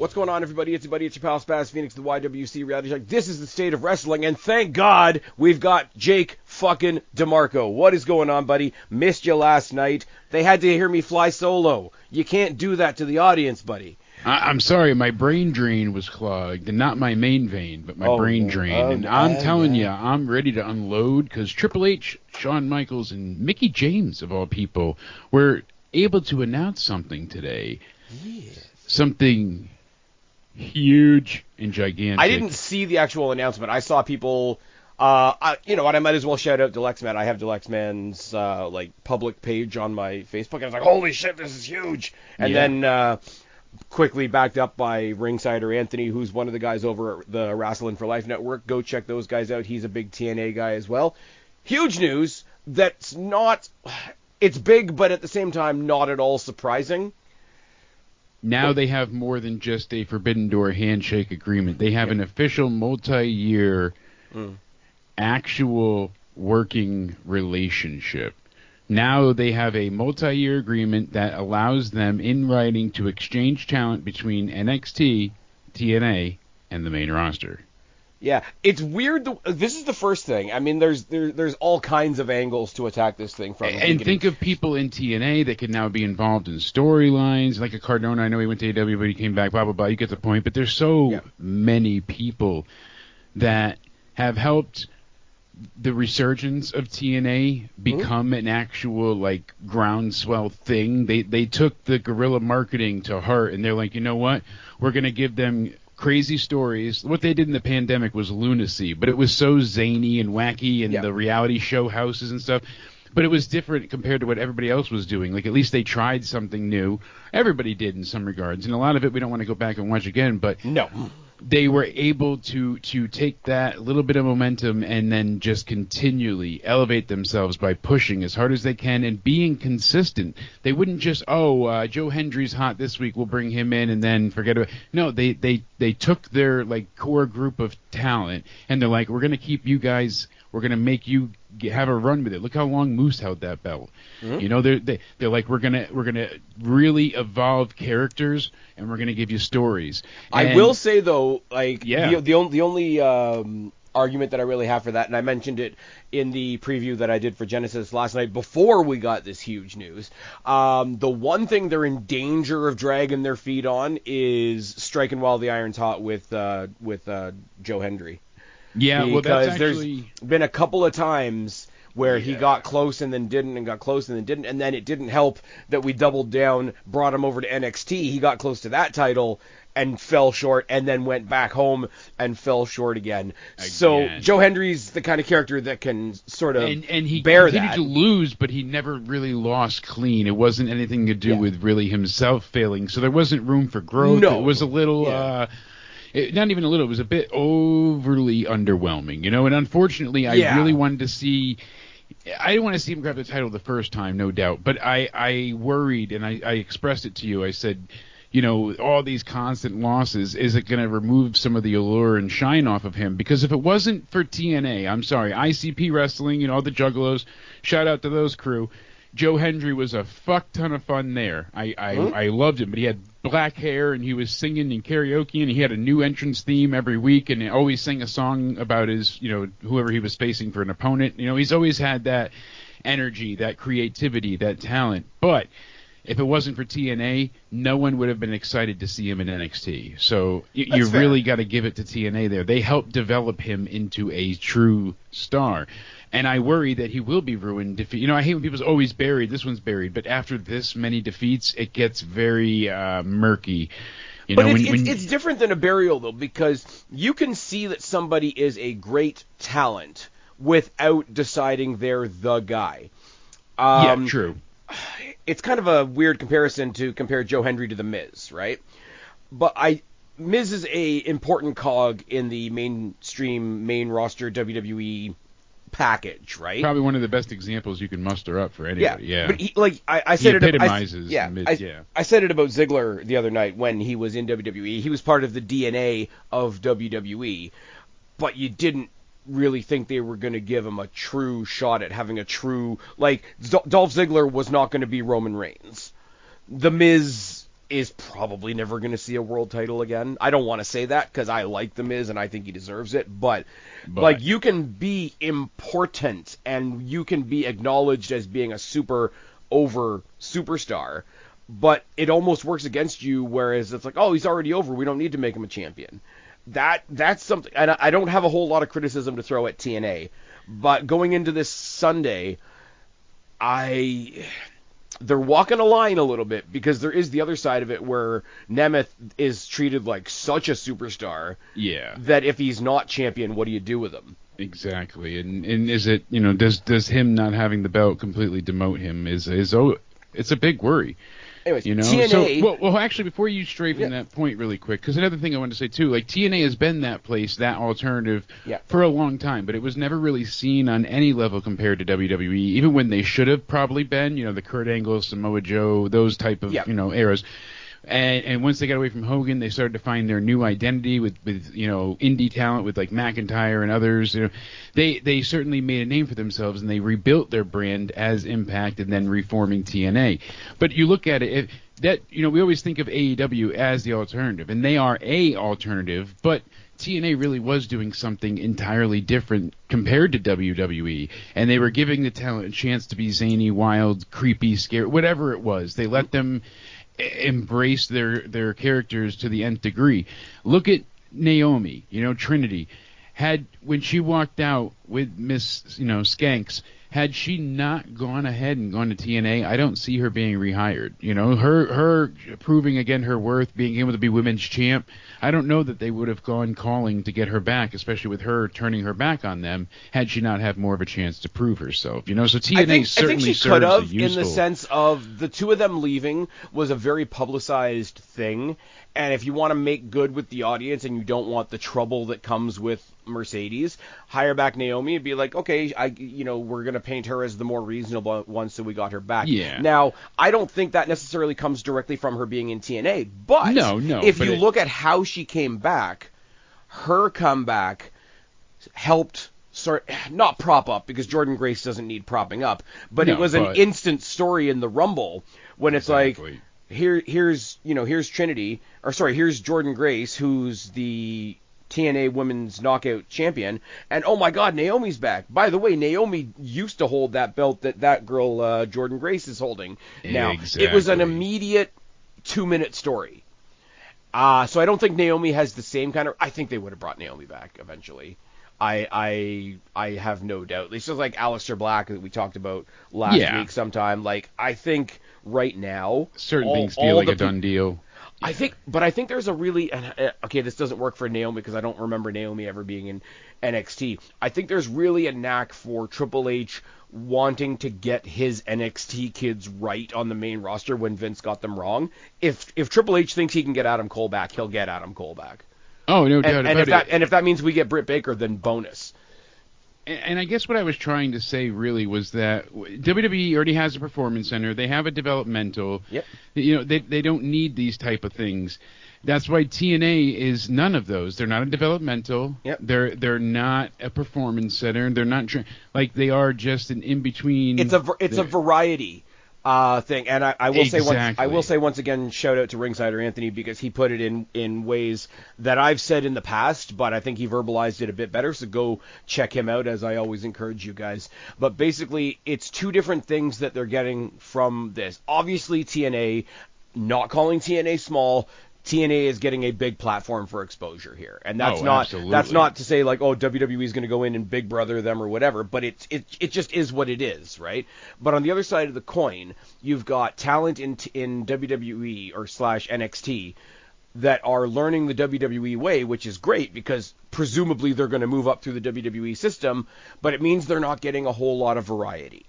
What's going on, everybody? It's your buddy, it's your pal Spaz, Phoenix, the YWC Reality Check. This is the state of wrestling, and thank God we've got Jake fucking DeMarco. What is going on, buddy? Missed you last night. They had to hear me fly solo. You can't do that to the audience, buddy. I'm sorry, my brain drain was clogged, and not my main vein, but my brain drain. And I'm telling you, I'm ready to unload, because Triple H, Shawn Michaels, and Mickey James, of all people, were able to announce something today. Yes. Something huge and gigantic. I didn't see the actual announcement. I saw people... you know what? I might as well shout out Delexman. I have Delexman's public page on my Facebook, and I was like, "Holy shit, this is huge!" And then quickly backed up by Ringsider Anthony, who's one of the guys over at the Wrestling for Life Network. Go check those guys out. He's a big TNA guy as well. Huge news. That's not. It's big, but at the same time, not at all surprising. Now they have more than just a Forbidden Door handshake agreement. They have an official multi-year. Actual working relationship. Now they have a multi-year agreement that allows them in writing to exchange talent between NXT, TNA, and the main roster. Yeah, it's weird. This is the first thing. I mean, there's all kinds of angles to attack this thing from. And think of people in TNA that can now be involved in storylines, like a Cardona. I know he went to AEW, but he came back, blah, blah, blah. You get the point. But there's so many people that have helped the resurgence of TNA become an actual groundswell thing. They took the guerrilla marketing to heart, and they're like, you know what? We're going to give them crazy stories. What they did in the pandemic was lunacy, but it was so zany and wacky, and the reality show houses and stuff. But it was different compared to what everybody else was doing. Like, at least they tried something new. Everybody did in some regards, and a lot of it we don't want to go back and watch again, but no. They were able to take that little bit of momentum and then just continually elevate themselves by pushing as hard as they can and being consistent. They wouldn't just, Joe Hendry's hot this week, we'll bring him in and then forget about it. No, they took their core group of talent and they're like, we're going to keep you guys, we're going to make you have a run with it. Look how long Moose held that belt. You know, they're like, we're gonna really evolve characters and we're gonna give you stories. And I will say though, the only argument that I really have for that, and I mentioned it in the preview that I did for Genesis last night before we got this huge news. The one thing they're in danger of dragging their feet on is striking while the iron's hot with Joe Hendry. Yeah, because that's actually... there's been a couple of times where he got close and then didn't, and got close and then didn't, and then it didn't help that we doubled down, brought him over to NXT. He got close to that title and fell short, and then went back home and fell short again. So Joe Hendry's the kind of character that can sort of and he bear continued that. to lose, but he never really lost clean. It wasn't anything to do with really himself failing, so there wasn't room for growth. No. It was a little... not even a little. It was a bit overly underwhelming, you know. And unfortunately, I really wanted to see. I didn't want to see him grab the title the first time, no doubt. But I worried, and I expressed it to you. I said, you know, all these constant losses, is it going to remove some of the allure and shine off of him? Because if it wasn't for TNA, I'm sorry, ICP Wrestling, you know, all the Juggalos, shout out to those crew. Joe Hendry was a fuck ton of fun there. I loved him, but he had black hair and he was singing in karaoke and he had a new entrance theme every week and he always sang a song about his, you know, whoever he was facing for an opponent. You know, he's always had that energy, that creativity, that talent. But if it wasn't for TNA, no one would have been excited to see him in NXT. So you really got to give it to TNA there. They helped develop him into a true star. And I worry that he will be ruined. You know, I hate when people's always buried. This one's buried. But after this many defeats, it gets very murky. You know, it's different than a burial, though, because you can see that somebody is a great talent without deciding they're the guy. Yeah, true. It's kind of a weird comparison to compare Joe Hendry to The Miz, right? But Miz is a important cog in the mainstream, main roster WWE package, right? Probably one of the best examples you can muster up for anybody. Yeah. But I said he epitomizes I said it about Ziggler the other night when he was in WWE. He was part of the DNA of WWE, but you didn't really think they were going to give him a true shot at having a true, Dolph Ziggler was not going to be Roman Reigns. The Miz is probably never going to see a world title again. I don't want to say that because I like The Miz and I think he deserves it, but like, you can be important and you can be acknowledged as being a super over superstar, but it almost works against you, whereas it's like, oh, he's already over, we don't need to make him a champion. That's something, and I don't have a whole lot of criticism to throw at TNA, but going into this Sunday, they're walking a line a little bit, because there is the other side of it where Nemeth is treated like such a superstar. Yeah. That if he's not champion, what do you do with him? Exactly. And is it, does him not having the belt completely demote him? It's a big worry. Anyways, TNA. So, well, actually, before you stray from that point really quick, because another thing I wanted to say too, like, TNA has been that place, that alternative, for a long time, but it was never really seen on any level compared to WWE, even when they should have probably been. The Kurt Angle, Samoa Joe, those type of eras. And once they got away from Hogan, they started to find their new identity with indie talent, with like McIntyre and others. They certainly made a name for themselves, and they rebuilt their brand as Impact, and then reforming TNA. But you look at it, we always think of AEW as the alternative, and they are a alternative, but TNA really was doing something entirely different compared to WWE, and they were giving the talent a chance to be zany, wild, creepy, scary, whatever it was. They let them embrace their characters to the nth degree. Look at Naomi, Trinity. When she walked out with Miss, Skanks, had she not gone ahead and gone to TNA, I don't see her being rehired. Her proving again her worth, being able to be women's champ, I don't know that they would have gone calling to get her back, especially with her turning her back on them, had she not had more of a chance to prove herself. So TNA certainly I think she serves could have, useful, in the sense of the two of them leaving was a very publicized thing. And if you want to make good with the audience and you don't want the trouble that comes with Mercedes, hire back Naomi and be like, okay, we're going to paint her as the more reasonable one, so we got her back. Yeah. Now, I don't think that necessarily comes directly from her being in TNA, but if you look at how she came back, her comeback helped not prop up, because Jordan Grace doesn't need propping up, but it was an instant story in the Rumble when it's like, here's Trinity, here's Jordan Grace, who's the TNA Women's Knockout Champion, and oh my God, Naomi's back. By the way, Naomi used to hold that belt that girl Jordan Grace is holding now. Exactly. It was an immediate 2-minute story. So I don't think Naomi has the same kind of. I think they would have brought Naomi back eventually. I have no doubt. It's just like Aleister Black that we talked about last week sometime. Like, I think right now, certain things feel like a done deal. I think there's a really, okay, this doesn't work for Naomi because I don't remember Naomi ever being in NXT. I think there's really a knack for Triple H wanting to get his NXT kids right on the main roster when Vince got them wrong. If Triple H thinks he can get Adam Cole back, he'll get Adam Cole back. Oh, no doubt about it. And if that means we get Britt Baker, then bonus. And I guess what I was trying to say really was that WWE already has a performance center. They have a developmental. Yep. They don't need these type of things. That's why TNA is none of those. They're not a developmental. Yep. They're not a performance center. They're not they are just an in between. It's a variety thing, and I will say once again, shout out to Ringsider Anthony, because he put it in ways that I've said in the past, but I think he verbalized it a bit better. So go check him out, as I always encourage you guys. But basically, it's two different things that they're getting from this. Obviously, TNA, not calling TNA small. TNA is getting a big platform for exposure here, and that's not to say like, oh, WWE is going to go in and Big Brother them or whatever, but it just is what it is, right? But on the other side of the coin, you've got talent in WWE or / NXT that are learning the WWE way, which is great because presumably they're going to move up through the WWE system, but it means they're not getting a whole lot of variety.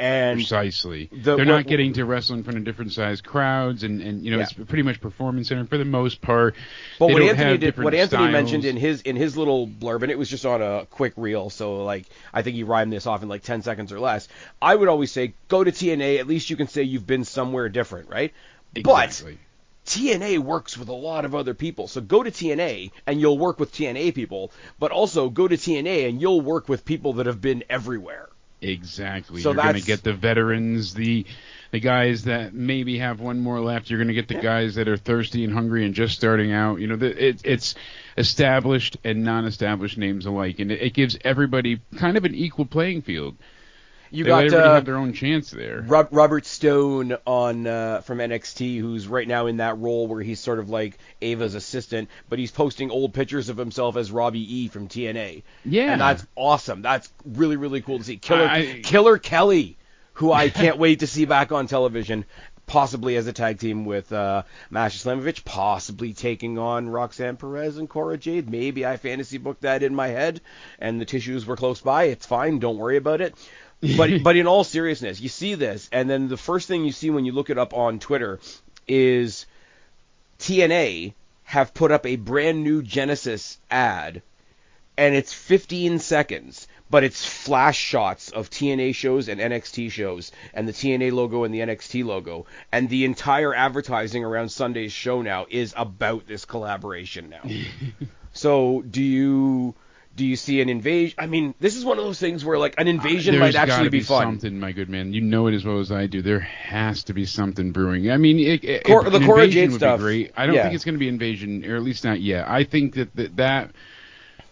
And precisely, they're not getting to wrestle in front of different sized crowds, and it's pretty much performance center for the most part. But what Anthony mentioned in his little blurb, and it was just on a quick reel, so like I think he rhymed this off in like 10 seconds or less. I would always say go to TNA. At least you can say you've been somewhere different, right? Exactly. But TNA works with a lot of other people, so go to TNA and you'll work with TNA people, but also go to TNA and you'll work with people that have been everywhere. Exactly. So you're going to get the veterans, the guys that maybe have one more left. You're going to get the guys that are thirsty and hungry and just starting out. You know, it's established and non-established names alike, and it gives everybody kind of an equal playing field. They let everybody have their own chance there. Robert Stone from NXT, who's right now in that role where he's sort of like Ava's assistant, but he's posting old pictures of himself as Robbie E from TNA. Yeah. And that's awesome. That's really, really cool to see. Killer Kelly, who I can't wait to see back on television, possibly as a tag team with Masha Slamovich, possibly taking on Roxanne Perez and Cora Jade. Maybe I fantasy booked that in my head, and the tissues were close by. It's fine. Don't worry about it. But in all seriousness, you see this, and then the first thing you see when you look it up on Twitter is TNA have put up a brand new Genesis ad, and it's 15 seconds, but it's flash shots of TNA shows and NXT shows, and the TNA logo and the NXT logo, and the entire advertising around Sunday's show now is about this collaboration now. So do you see an invasion? I mean, this is one of those things where, like, an invasion might actually be fun. Something, my good man. You know it as well as I do. There has to be something brewing. I mean, the Cora Jade would stuff be great. I don't think it's going to be invasion, or at least not yet. I think that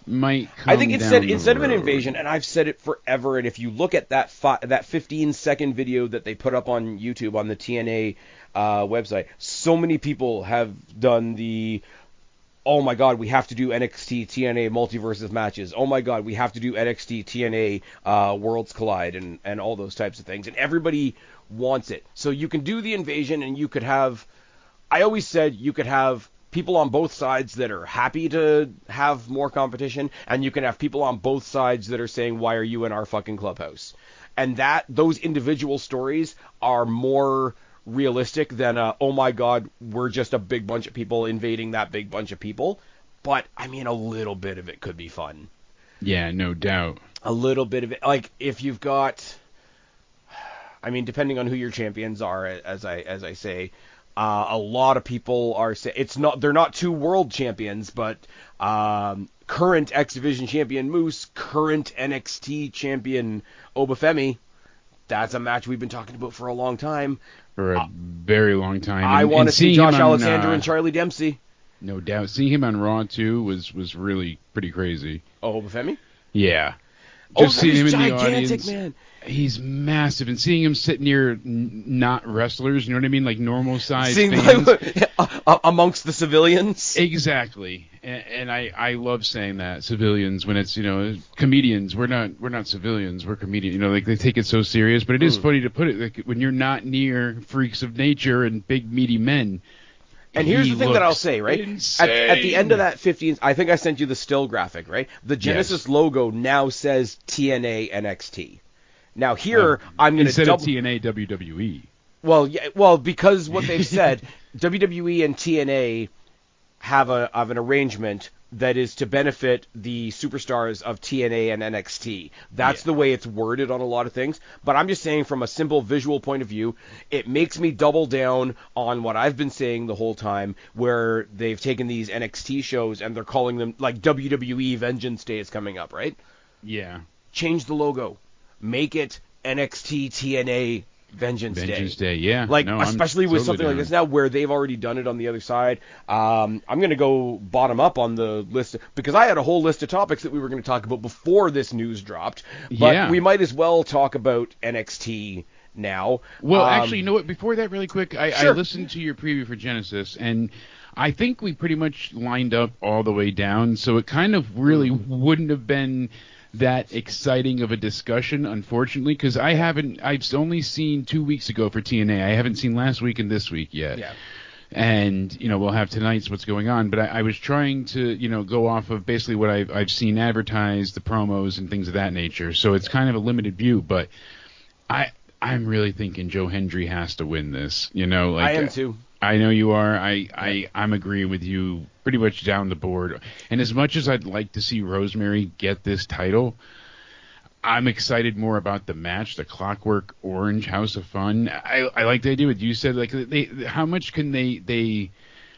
might come I think instead of an invasion, and I've said it forever, and if you look at that 15-second video that they put up on YouTube on the TNA website, so many people have done the, oh my God, we have to do NXT TNA multiverses matches. Oh my God, we have to do NXT TNA Worlds Collide and all those types of things. And everybody wants it. So you can do the invasion, and you could have, I always said you could have people on both sides that are happy to have more competition, and you can have people on both sides that are saying, why are you in our fucking clubhouse? And those individual stories are more realistic than oh my God, we're just a big bunch of people invading that big bunch of people. But I mean, a little bit of it could be fun. Yeah, no doubt. A little bit of it, like if you've got, I mean, depending on who your champions are, as I say, a lot of people are saying they're not two world champions, but current X Division champion Moose, current NXT champion Obafemi. That's a match we've been talking about for a long time. For a very long time. I want to see Josh Alexander and Charlie Dempsey. No doubt. Seeing him on Raw, too, was really pretty crazy. Oh, Obafemi? Yeah. Just seeing him in the audience. Man. He's massive. And seeing him sit near not wrestlers, you know what I mean? Like normal-sized fans. Amongst the civilians? Exactly. And I love saying that, civilians, when it's, comedians. We're not civilians. We're comedians. Like they take it so serious. But it is funny to put it, like, when you're not near freaks of nature and big, meaty men. And here's the thing that I'll say, right? At the end of that 15, I think I sent you the still graphic, right? The Genesis logo now says TNA NXT. Now here, I'm going to instead of TNA WWE. Well, because what they've said, WWE and TNA have an arrangement that is to benefit the superstars of TNA and NXT. That's the way it's worded on a lot of things. But I'm just saying, from a simple visual point of view, it makes me double down on what I've been saying the whole time, where they've taken these NXT shows and they're calling them, like, WWE Vengeance Day is coming up, right? Yeah. Change the logo. Make it NXT TNA Vengeance Day, yeah. Especially with something like this now, where they've already done it on the other side. I'm going to go bottom up on the list, because I had a whole list of topics that we were going to talk about before this news dropped. But we might as well talk about NXT now. Well, actually, you know what? Before that, really quick, I listened to your preview for Genesis, and I think we pretty much lined up all the way down, so it kind of really wouldn't have been that exciting of a discussion, unfortunately, because I've only seen 2 weeks ago for TNA. I haven't seen last week and this week yet. Yeah. And, we'll have tonight's what's going on, but I was trying to, go off of basically what I've seen advertised, the promos and things of that nature. So it's kind of a limited view, but I'm really thinking Joe Hendry has to win this. I am too. I know you are. I'm agreeing with you pretty much down the board. And as much as I'd like to see Rosemary get this title, I'm excited more about the match, the Clockwork Orange House of Fun. I like the idea what you said. Like, how much can they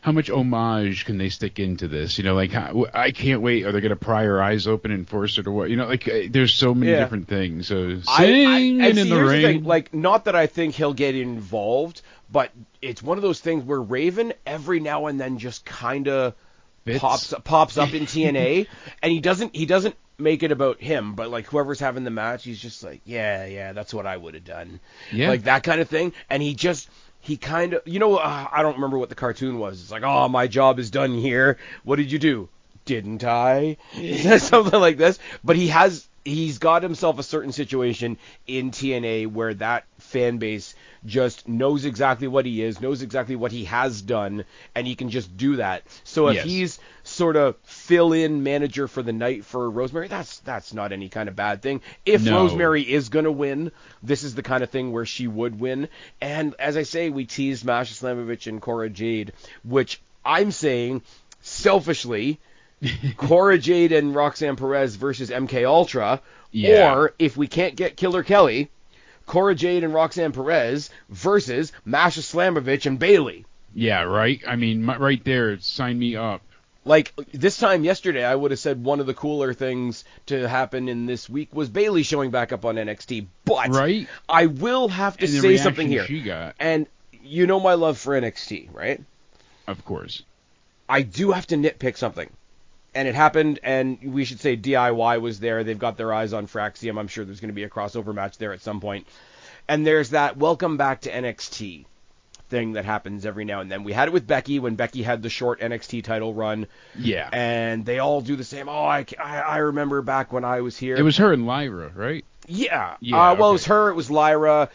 how much homage can they stick into this? You know, like I can't wait. Are they going to pry her eyes open and force her to what? You know, like there's so many different things. So singing in the rain. Thing, like, not that I think he'll get involved, but it's one of those things where Raven every now and then just kind of pops up in TNA, and he doesn't make it about him, but like whoever's having the match, he's just like, yeah, that's what I would have done, like that kind of thing, and he kind of, I don't remember what the cartoon was. It's like, oh, my job is done here. What did you do? Didn't I? Something like this. But he's got himself a certain situation in TNA where that fan base just knows exactly what he is, knows exactly what he has done, and he can just do that. So if he's sort of fill-in manager for the night for Rosemary, that's not any kind of bad thing. If Rosemary is going to win, this is the kind of thing where she would win. And as I say, we teased Masha Slamovich and Cora Jade, which I'm saying, selfishly, Cora Jade and Roxanne Perez versus MK Ultra, or if we can't get Killer Kelly, Cora Jade and Roxanne Perez versus Masha Slamovich and Bayley. Yeah, right? I mean, right there, sign me up. Like, this time yesterday, I would have said one of the cooler things to happen in this week was Bayley showing back up on NXT. But I will have to say something here. She got. And you know my love for NXT, right? Of course. I do have to nitpick something. And it happened, and we should say DIY was there. They've got their eyes on Fraxium. I'm sure there's going to be a crossover match there at some point. And there's that welcome back to NXT thing that happens every now and then. We had it with Becky when Becky had the short NXT title run. Yeah. And they all do the same. Oh, I remember back when I was here. It was her and Lyra, right? Yeah. Well, it was her. It was Lyra.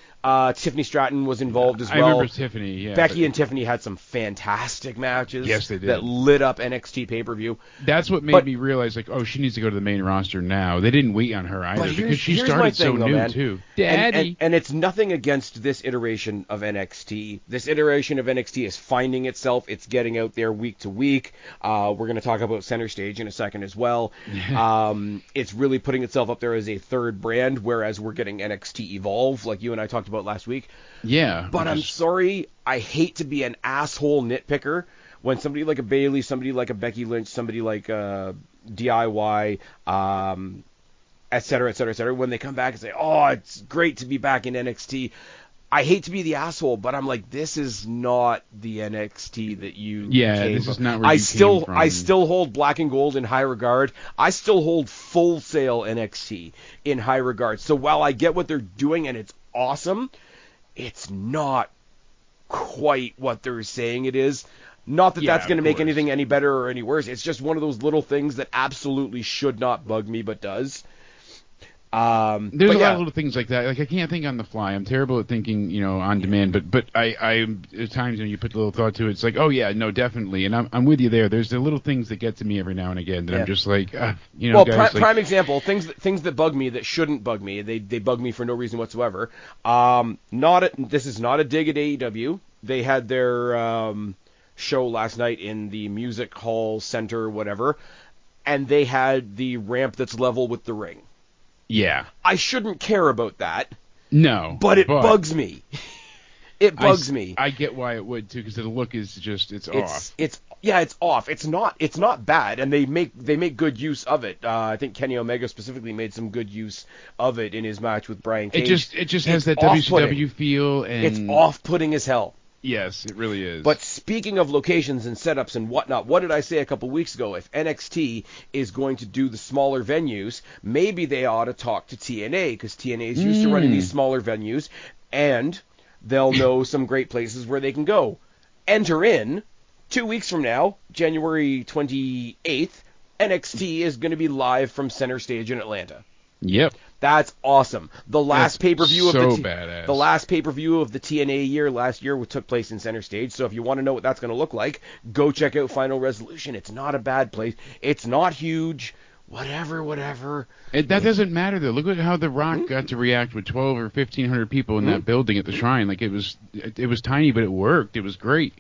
Tiffany Stratton was involved as well. I remember Tiffany, yeah. Becky and Tiffany had some fantastic matches. Yes, they did. That lit up NXT pay-per-view. That's what made me realize, like, oh, she needs to go to the main roster now. They didn't wait on her either because she started so new, too. Daddy. And it's nothing against this iteration of NXT. This iteration of NXT is finding itself. It's getting out there week to week. We're going to talk about Center Stage in a second as well. It's really putting itself up there as a third brand, whereas we're getting NXT Evolve, like you and I talked about last week. Yeah. But I'm sorry, I hate to be an asshole nitpicker when somebody like a Bayley, somebody like a Becky Lynch, somebody like DIY, et cetera, when they come back and say, oh, it's great to be back in NXT. I hate to be the asshole, but I'm like, this is not the NXT that you came this from. is not where you came from. I still hold Black and Gold in high regard. I still hold Full Sail NXT in high regard. So while I get what they're doing and it's awesome, it's not quite what they're saying it is. Not that that's going to make anything any better or any worse. It's just one of those little things that absolutely should not bug me, but does. There's a lot of little things like that. Like, I can't think on the fly. I'm terrible at thinking, on demand. But I at times when you put a little thought to it, it's like, oh yeah, no, definitely. And I'm with you there. There's the little things that get to me every now and again that I'm just like, Well, guys, prime example, things that bug me that shouldn't bug me. They bug me for no reason whatsoever. This is not a dig at AEW. They had their show last night in the Music Hall Center, whatever, and they had the ramp that's level with the ring. Yeah. I shouldn't care about that. No. But it bugs me. It bugs me. I get why it would too, because the look is just it's off. It's off. It's not bad, and they make good use of it. I think Kenny Omega specifically made some good use of it in his match with Brian Cage. It just has that WCW feel, and it's off-putting as hell. Yes, it really is. But speaking of locations and setups and whatnot, what did I say a couple weeks ago? If NXT is going to do the smaller venues, maybe they ought to talk to TNA, because TNA is used to running these smaller venues, and they'll know some great places where they can go. Enter in, 2 weeks from now, January 28th, NXT is going to be live from Center Stage in Atlanta. Yep. That's awesome. The last pay-per-view badass. The last pay-per-view of the TNA year last year took place in Center Stage. So if you want to know what that's going to look like, go check out Final Resolution. It's not a bad place. It's not huge. Whatever. That doesn't matter though. Look at how The Rock got to react with 12 or 1,500 people in that building at the Shrine. Like it was tiny, but it worked. It was great.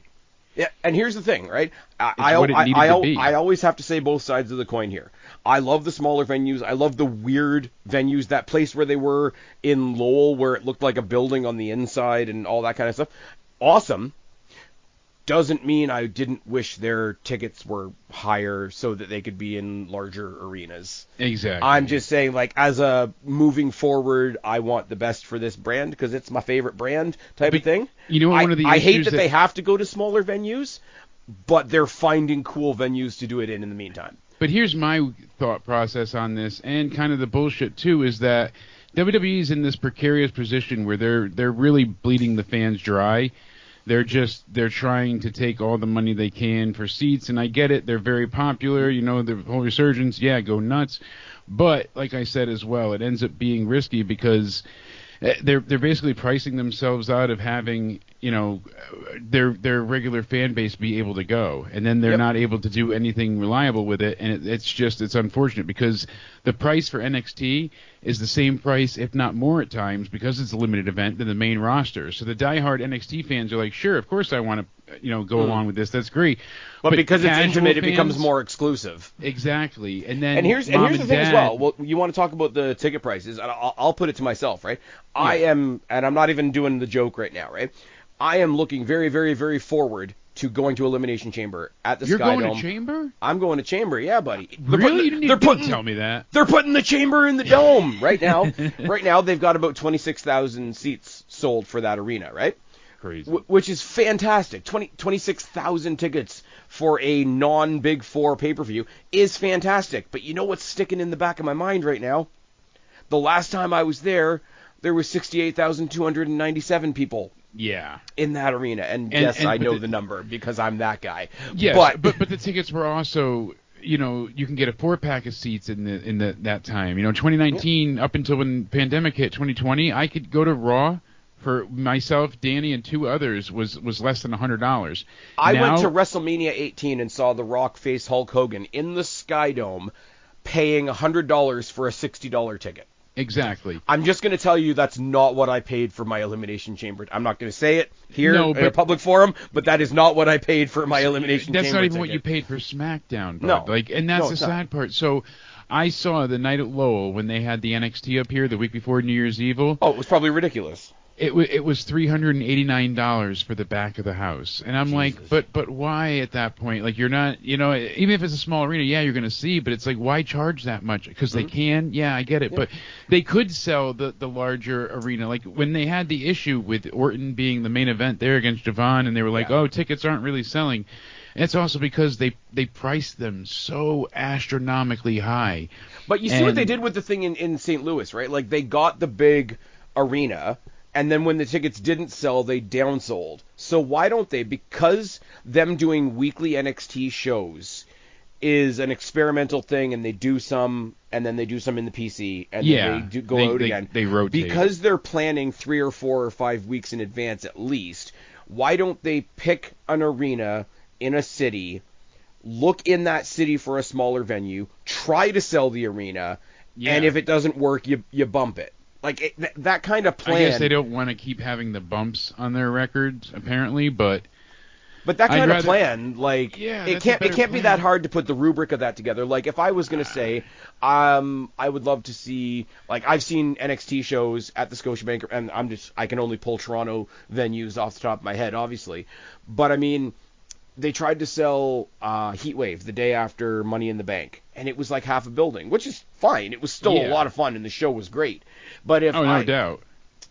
Yeah, and here's the thing, right? I always have to say both sides of the coin here. I love the smaller venues. I love the weird venues. That place where they were in Lowell, where it looked like a building on the inside and all that kind of stuff. Awesome. doesn't mean I didn't wish their tickets were higher so that they could be in larger arenas. Exactly. I'm just saying, like, as a moving forward, I want the best for this brand because it's my favorite brand type of thing. You know, one of the I hate issues that they have to go to smaller venues, but they're finding cool venues to do it in the meantime. But here's my thought process on this, and kind of the bullshit too, is that WWE's in this precarious position where they're really bleeding the fans dry. They're trying to take all the money they can for seats, and I get it. They're very popular, you know, the whole resurgence, yeah, go nuts. But like I said as well, it ends up being risky because they're basically pricing themselves out of having, you know, their regular fan base be able to go, and then they're not able to do anything reliable with it, and it's unfortunate because the price for NXT is the same price, if not more at times, because it's a limited event than the main roster. So the diehard NXT fans are like, sure, of course I want to, you know, go along with this. That's great. But because it's intimate, it becomes more exclusive. Exactly. And here's the thing as well. Well, you want to talk about the ticket prices, and I'll put it to myself, right? Yeah. I am, and I'm not even doing the joke right now, right? I am looking very, very, very forward to going to Elimination Chamber at the Sky Dome. You're going to Chamber? I'm going to Chamber, yeah, buddy. Really? You didn't tell me that. They're putting the Chamber in the Dome right now. Right now, they've got about 26,000 seats sold for that arena, right? Crazy. Which is fantastic. 26,000 tickets for a non-Big Four pay-per-view is fantastic. But you know what's sticking in the back of my mind right now? The last time I was there was 68,297 people. Yeah. In that arena, and yes, I know the number because I'm that guy. Yes, but the tickets were also, you know, you can get a 4-pack of seats in that time. You know, 2019 up until when pandemic hit, 2020, I could go to Raw for myself, Danny, and 2 others was less than $100. I went to WrestleMania 18 and saw The Rock face Hulk Hogan in the Sky Dome, paying $100 for a $60 ticket. Exactly. I'm just going to tell you that's not what I paid for my Elimination Chamber. I'm not going to say it here in a public forum, but that is not what I paid for my Elimination Chamber. That's not even ticket. what you paid for SmackDown, bud. No. Like, and that's the sad part. So I saw the night at Lowell when they had the NXT up here the week before New Year's Evil. Oh, it was probably ridiculous. It was $389 for the back of the house, and I'm like, but why at that point? Like, you're not, you know, even if it's a small arena, yeah, you're going to see, but it's like, why charge that much? Because they can, yeah, I get it, but they could sell the larger arena. Like when they had the issue with Orton being the main event there against Javon, and they were like, oh, tickets aren't really selling. And it's also because they priced them so astronomically high. But you see what they did with the thing in St. Louis, right? Like they got the big arena. And then when the tickets didn't sell, they downsold. So why don't they? Because them doing weekly NXT shows is an experimental thing, and they do some, and then they do some in the PC, and then they go out again. They rotate. Because they're planning 3 or 4 or 5 weeks in advance at least, why don't they pick an arena in a city, look in that city for a smaller venue, try to sell the arena, and if it doesn't work, you bump it. Like, that kind of plan... I guess they don't want to keep having the bumps on their records, apparently, but... But that kind of plan, like, it can't be that hard to put the rubric of that together. Like, if I was going to say, I would love to see... Like, I've seen NXT shows at the Scotiabank, and I can only pull Toronto venues off the top of my head, obviously. But, I mean... They tried to sell Heatwave the day after Money in the Bank, and it was like half a building, which is fine. It was still a lot of fun, and the show was great. But no doubt.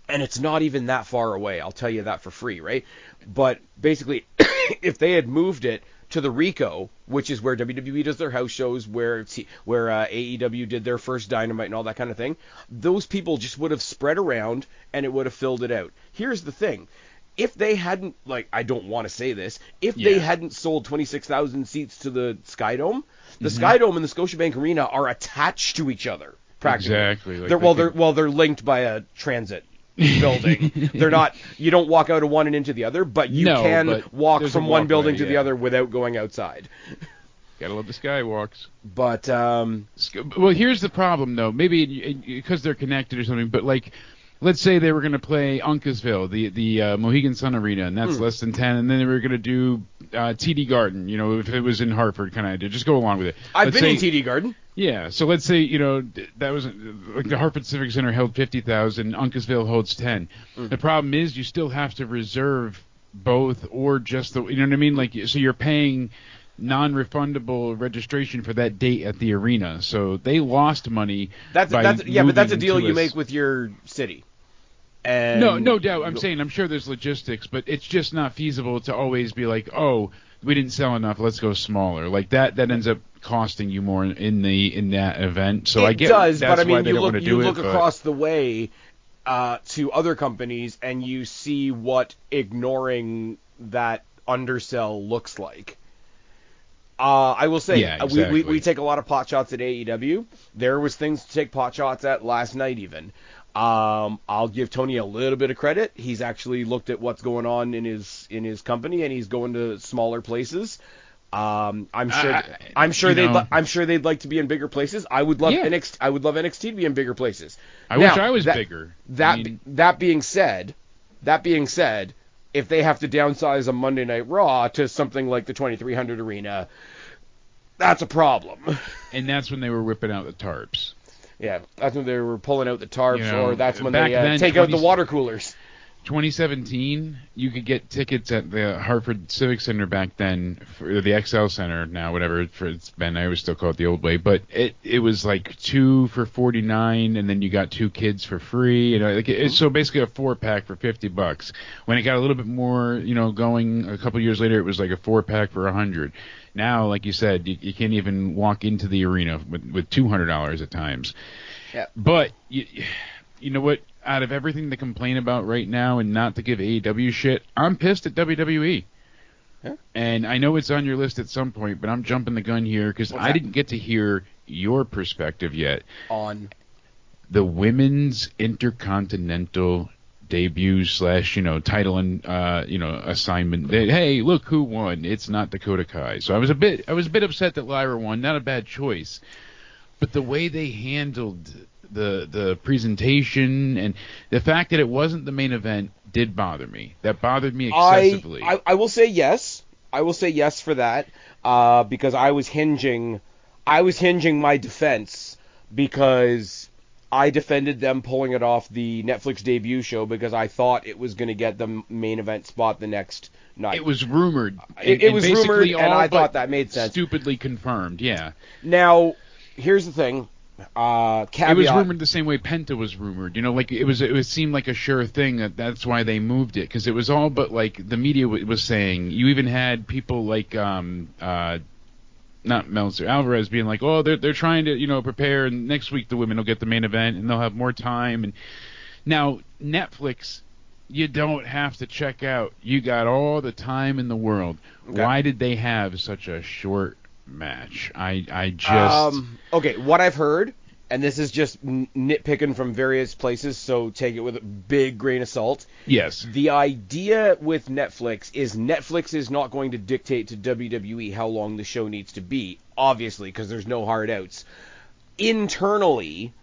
And it's not even that far away. I'll tell you that for free, right? But basically, if they had moved it to the Rico, which is where WWE does their house shows, where AEW did their first Dynamite and all that kind of thing, those people just would have spread around, and it would have filled it out. Here's the thing. If they hadn't, like, I don't want to say this, if they hadn't sold 26,000 seats to the Sky Dome, the Sky Dome and the Scotiabank Arena are attached to each other, practically. Exactly. Like they're linked by a transit building. They're not, you don't walk out of one and into the other, but you can walk from one building to the other without going outside. Gotta love the skywalks. But, well, here's the problem, though. Maybe because they're connected or something, but, like, let's say they were going to play Uncasville, the Mohegan Sun Arena, and that's less than 10, and then they were going to do TD Garden, you know, if it was in Hartford kind of idea. Just go along with it. I've been in TD Garden. Yeah, so let's say, you know, that was, like, the Hartford Civic Center held 50,000, Uncasville holds 10. The problem is you still have to reserve both or just the, you know what I mean? Like, so you're paying non-refundable registration for that date at the arena. So they lost money. But that's a deal you make with your city. And no doubt. I'm saying I'm sure there's logistics, but it's just not feasible to always be like, oh, we didn't sell enough, let's go smaller. Like that ends up costing you more in that event. So I get does, that's but I mean, why they don't want to do it. You look across the way to other companies and you see what ignoring that undersell looks like. I will say, exactly. we take a lot of pot shots at AEW. There was things to take pot shots at last night even. I'll give Tony a little bit of credit. He's actually looked at what's going on in his company, and he's going to smaller places. I'm sure they'd like to be in bigger places. I would love NXT. I would love NXT to be in bigger places. I wish I was bigger. That being said, if they have to downsize a Monday Night Raw to something like the 2300 Arena, that's a problem. And that's when they were whipping out the tarps. Yeah, that's when they were pulling out the tarps, or that's when they then, take out the water coolers. 2017, you could get tickets at the Hartford Civic Center back then, for the XL Center now, whatever it's been. I always still call it the old way, but it was like 2 for $49, and then you got 2 kids for free. So basically a 4-pack for $50. When it got a little bit more, going a couple years later, it was like a 4-pack for $100. Now, like you said, you can't even walk into the arena with $200 at times. Yeah. But you know what? Out of everything to complain about right now, and not to give AEW shit, I'm pissed at WWE. Yeah. And I know it's on your list at some point, but I'm jumping the gun here because I didn't get to hear your perspective yet on the women's Intercontinental debut / title and assignment. Hey, look who won! It's not Dakota Kai. So I was a bit upset that Lyra won. Not a bad choice, but the way they handled the presentation and the fact that it wasn't the main event did bother me. That bothered me excessively. I will say yes. I will say yes for that because I was hinging my defense because I defended them pulling it off the Netflix debut show because I thought it was going to get the main event spot the next night. It was rumored. It was rumored, and I thought that made sense. Stupidly confirmed, yeah. Now, here's the thing. Caveat. It was rumored the same way Penta was rumored. It seemed like a sure thing that's why they moved it, because it was all but like the media was saying. You even had people like not Meltzer, Alvarez being like, oh, they're trying to prepare, and next week the women will get the main event and they'll have more time. And now Netflix, you don't have to check out. You got all the time in the world. Okay. Why did they have such a short match? I just okay, what I've heard, and this is just nitpicking from various places, so take it with a big grain of salt. Yes. The idea with Netflix is not going to dictate to WWE how long the show needs to be, obviously, because there's no hard outs. Internally,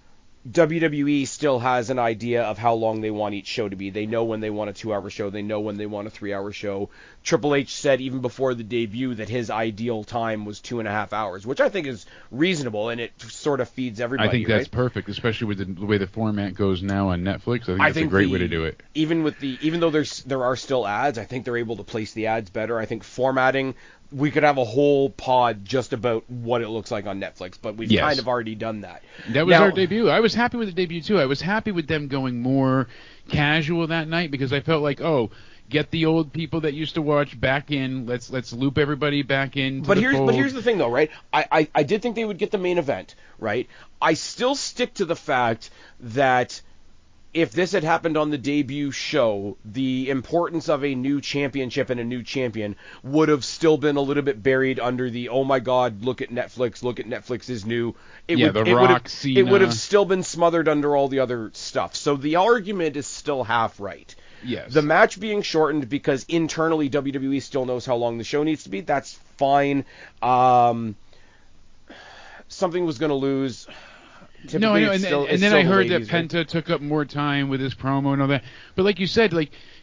WWE still has an idea of how long they want each show to be. They know when they want a 2-hour show. They know when they want a 3-hour show. Triple H said even before the debut that his ideal time was 2.5 hours, which I think is reasonable, and it sort of feeds everybody. I think that's perfect, especially with the way the format goes now on Netflix. I think that's a great way to do it. Even though there are still ads, I think they're able to place the ads better. I think formatting, we could have a whole pod just about what it looks like on Netflix, but we've kind of already done that. That was our debut. I was happy with the debut, too. I was happy with them going more casual that night because I felt like, get the old people that used to watch back in. Let's loop everybody back in. But here's the thing, though, right? I did think they would get the main event, right? I still stick to the fact that if this had happened on the debut show, the importance of a new championship and a new champion would have still been a little bit buried under the, oh my God, look at Netflix is new. It would have still been smothered under all the other stuff. So the argument is still half right. Yes. The match being shortened because internally WWE still knows how long the show needs to be, that's fine. Something was going to lose. No, I know, and then I heard that Penta took up more time with his promo and all that. But like you said,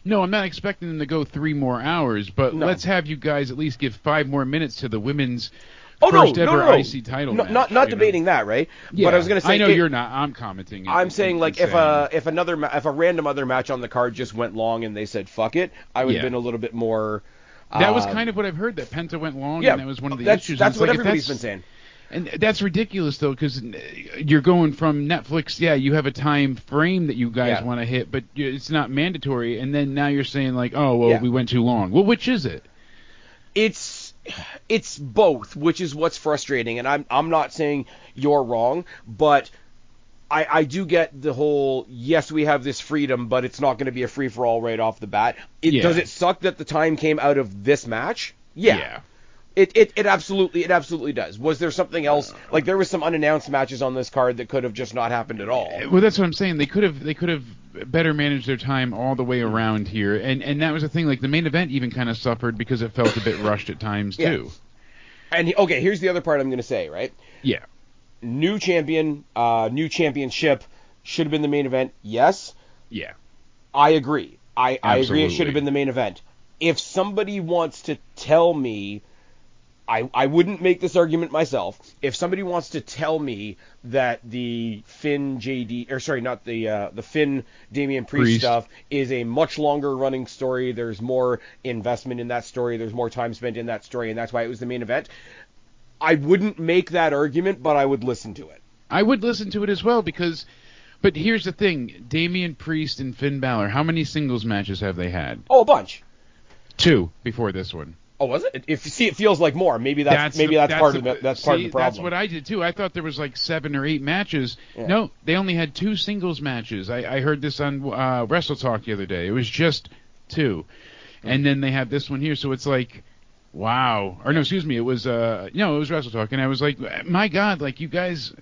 no, I'm not expecting them to go 3 more hours, but let's have you guys at least give 5 more minutes to the women's first ever IC title match. Not debating that, right? Yeah, but I was going to say, I know you're not. I'm commenting. I'm saying like if a random other match on the card just went long and they said fuck it, I would have been a little bit more. That was kind of what I've heard, that Penta went long, and that was one of the issues. That's what everybody's been saying. And that's ridiculous, though, because you're going from Netflix, you have a time frame that you guys want to hit, but it's not mandatory, and then now you're saying, like, oh, well, we went too long. Well, which is it? It's both, which is what's frustrating, and I'm not saying you're wrong, but I do get the whole, yes, we have this freedom, but it's not going to be a free-for-all right off the bat. Does it suck that the time came out of this match? Yeah. It absolutely does. Was there something else? Like, there was some unannounced matches on this card that could have just not happened at all. Well, that's what I'm saying. They could have better managed their time all the way around here, and that was the thing. Like, the main event even kind of suffered because it felt a bit rushed at times too. And okay, here's the other part I'm going to say. Right? Yeah. New champion, new championship should have been the main event. Yes. Yeah. I agree. I agree. It should have been the main event. If somebody wants to tell me, I wouldn't make this argument myself. If somebody wants to tell me that the Finn the Finn Damian Priest stuff is a much longer running story, there's more investment in that story, there's more time spent in that story, and that's why it was the main event, I wouldn't make that argument, but I would listen to it. I would listen to it as well because, but here's the thing: Damian Priest and Finn Balor, how many singles matches have they had? Oh, a bunch. 2 before this one. Oh, was it? It feels like more. Maybe that's part of the problem. That's what I did too. I thought there was like 7 or 8 matches. Yeah. No, they only had 2 singles matches. I heard this on Wrestle Talk the other day. It was just 2, and then they have this one here. So it's like, wow. Or no, excuse me. It was it was Wrestle Talk, and I was like, my God, like, you guys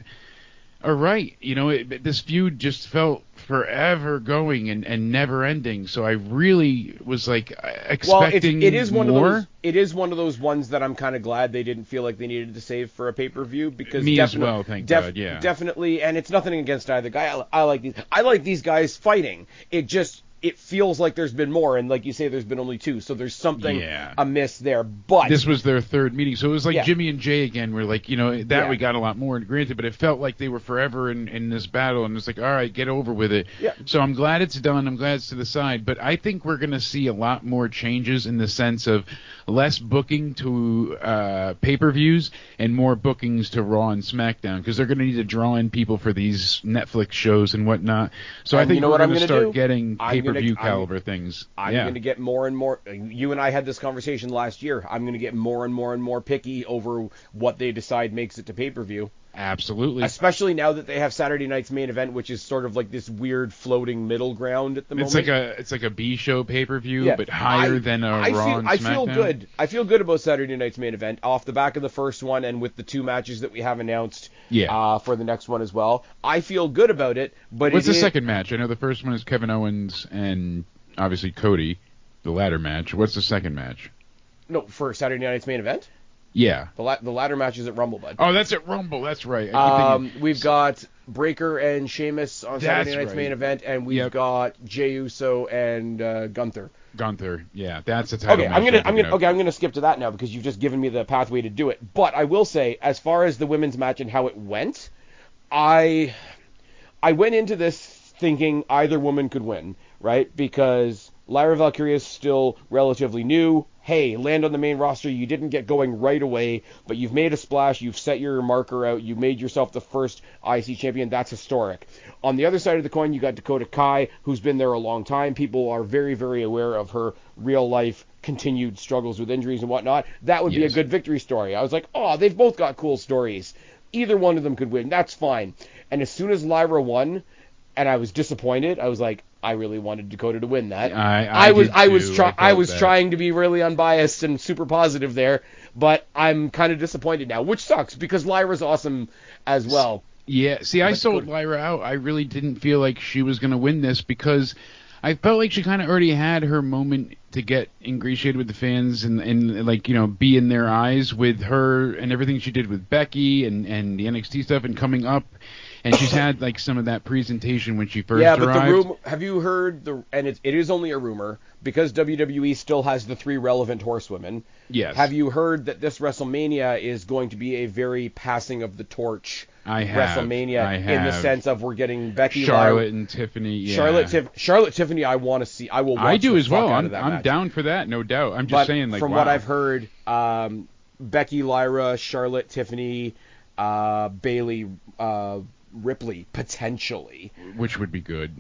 are right. This feud just felt forever going and never ending. So I really was like expecting it is one more. Of those. It is one of those ones that I'm kind of glad they didn't feel like they needed to save for a pay-per-view because me as well. Thank God. Yeah, definitely. And it's nothing against either guy. I like these guys fighting. It feels like there's been more, and like you say, there's been only 2, so there's something amiss there. But this was their 3rd meeting, so it was like Jimmy and Jay again. We're like, we got a lot more, granted, but it felt like they were forever in this battle, and it's like, all right, get over with it. Yeah. So I'm glad it's done. I'm glad it's to the side, but I think we're going to see a lot more changes in the sense of less booking to pay-per-views and more bookings to Raw and SmackDown, because they're going to need to draw in people for these Netflix shows and whatnot. So I think we're going to start getting pay-per-view caliber things. I'm going to get more and more. You and I had this conversation last year. I'm going to get more and more and more picky over what they decide makes it to pay-per-view. Absolutely. Especially now that they have Saturday night's main event, which is sort of like this weird floating middle ground at the moment. It's like a B show pay-per-view, but higher than a Raw and SmackDown. I feel good. I feel good about Saturday night's main event off the back of the first one and with the 2 matches that we have announced for the next one as well. I feel good about it. But what's the second match? I know the first one is Kevin Owens and obviously Cody, the ladder match. What's the second match? No, for Saturday night's main event? Yeah. The ladder match is at Rumble, bud. Oh, that's at Rumble. That's right. We've got Breaker and Sheamus on Saturday night's main event, and we've got Jey Uso and Gunther. Yeah, that's a title match. I'm gonna skip to that now because you've just given me the pathway to do it. But I will say, as far as the women's match and how it went, I went into this thinking either woman could win, right? Because Lyra Valkyria is still relatively new. Hey, land on the main roster. You didn't get going right away, but you've made a splash. You've set your marker out. You made yourself the first IC champion. That's historic. On the other side of the coin, you got Dakota Kai, who's been there a long time. People are very, very aware of her real-life continued struggles with injuries and whatnot. That would be a good victory story. I was like, oh, they've both got cool stories. Either one of them could win. That's fine. And as soon as Lyra won, and I was disappointed, I was like, I really wanted Dakota to win that. I was trying to be really unbiased and super positive there, but I'm kind of disappointed now, which sucks because Lyra's awesome as well. Yeah, see, I sold Lyra out. I really didn't feel like she was going to win this because I felt like she kind of already had her moment to get ingratiated with the fans and like, be in their eyes with her and everything she did with Becky and the NXT stuff and coming up. and she's had like some of that presentation when she first arrived. Yeah, but the rumor, have you heard and it is only a rumor because WWE still has the 3 relevant horsewomen. Yes. Have you heard that this WrestleMania is going to be a very passing of the torch WrestleMania in the sense of we're getting Becky, Charlotte, and Tiffany. Yeah. Charlotte, Tiffany. I want to see. I will. Watch I do as well. I'm down for that, no doubt. I'm just saying, like, from what I've heard, Becky, Lyra, Charlotte, Tiffany, Bailey, Ripley potentially, which would be good.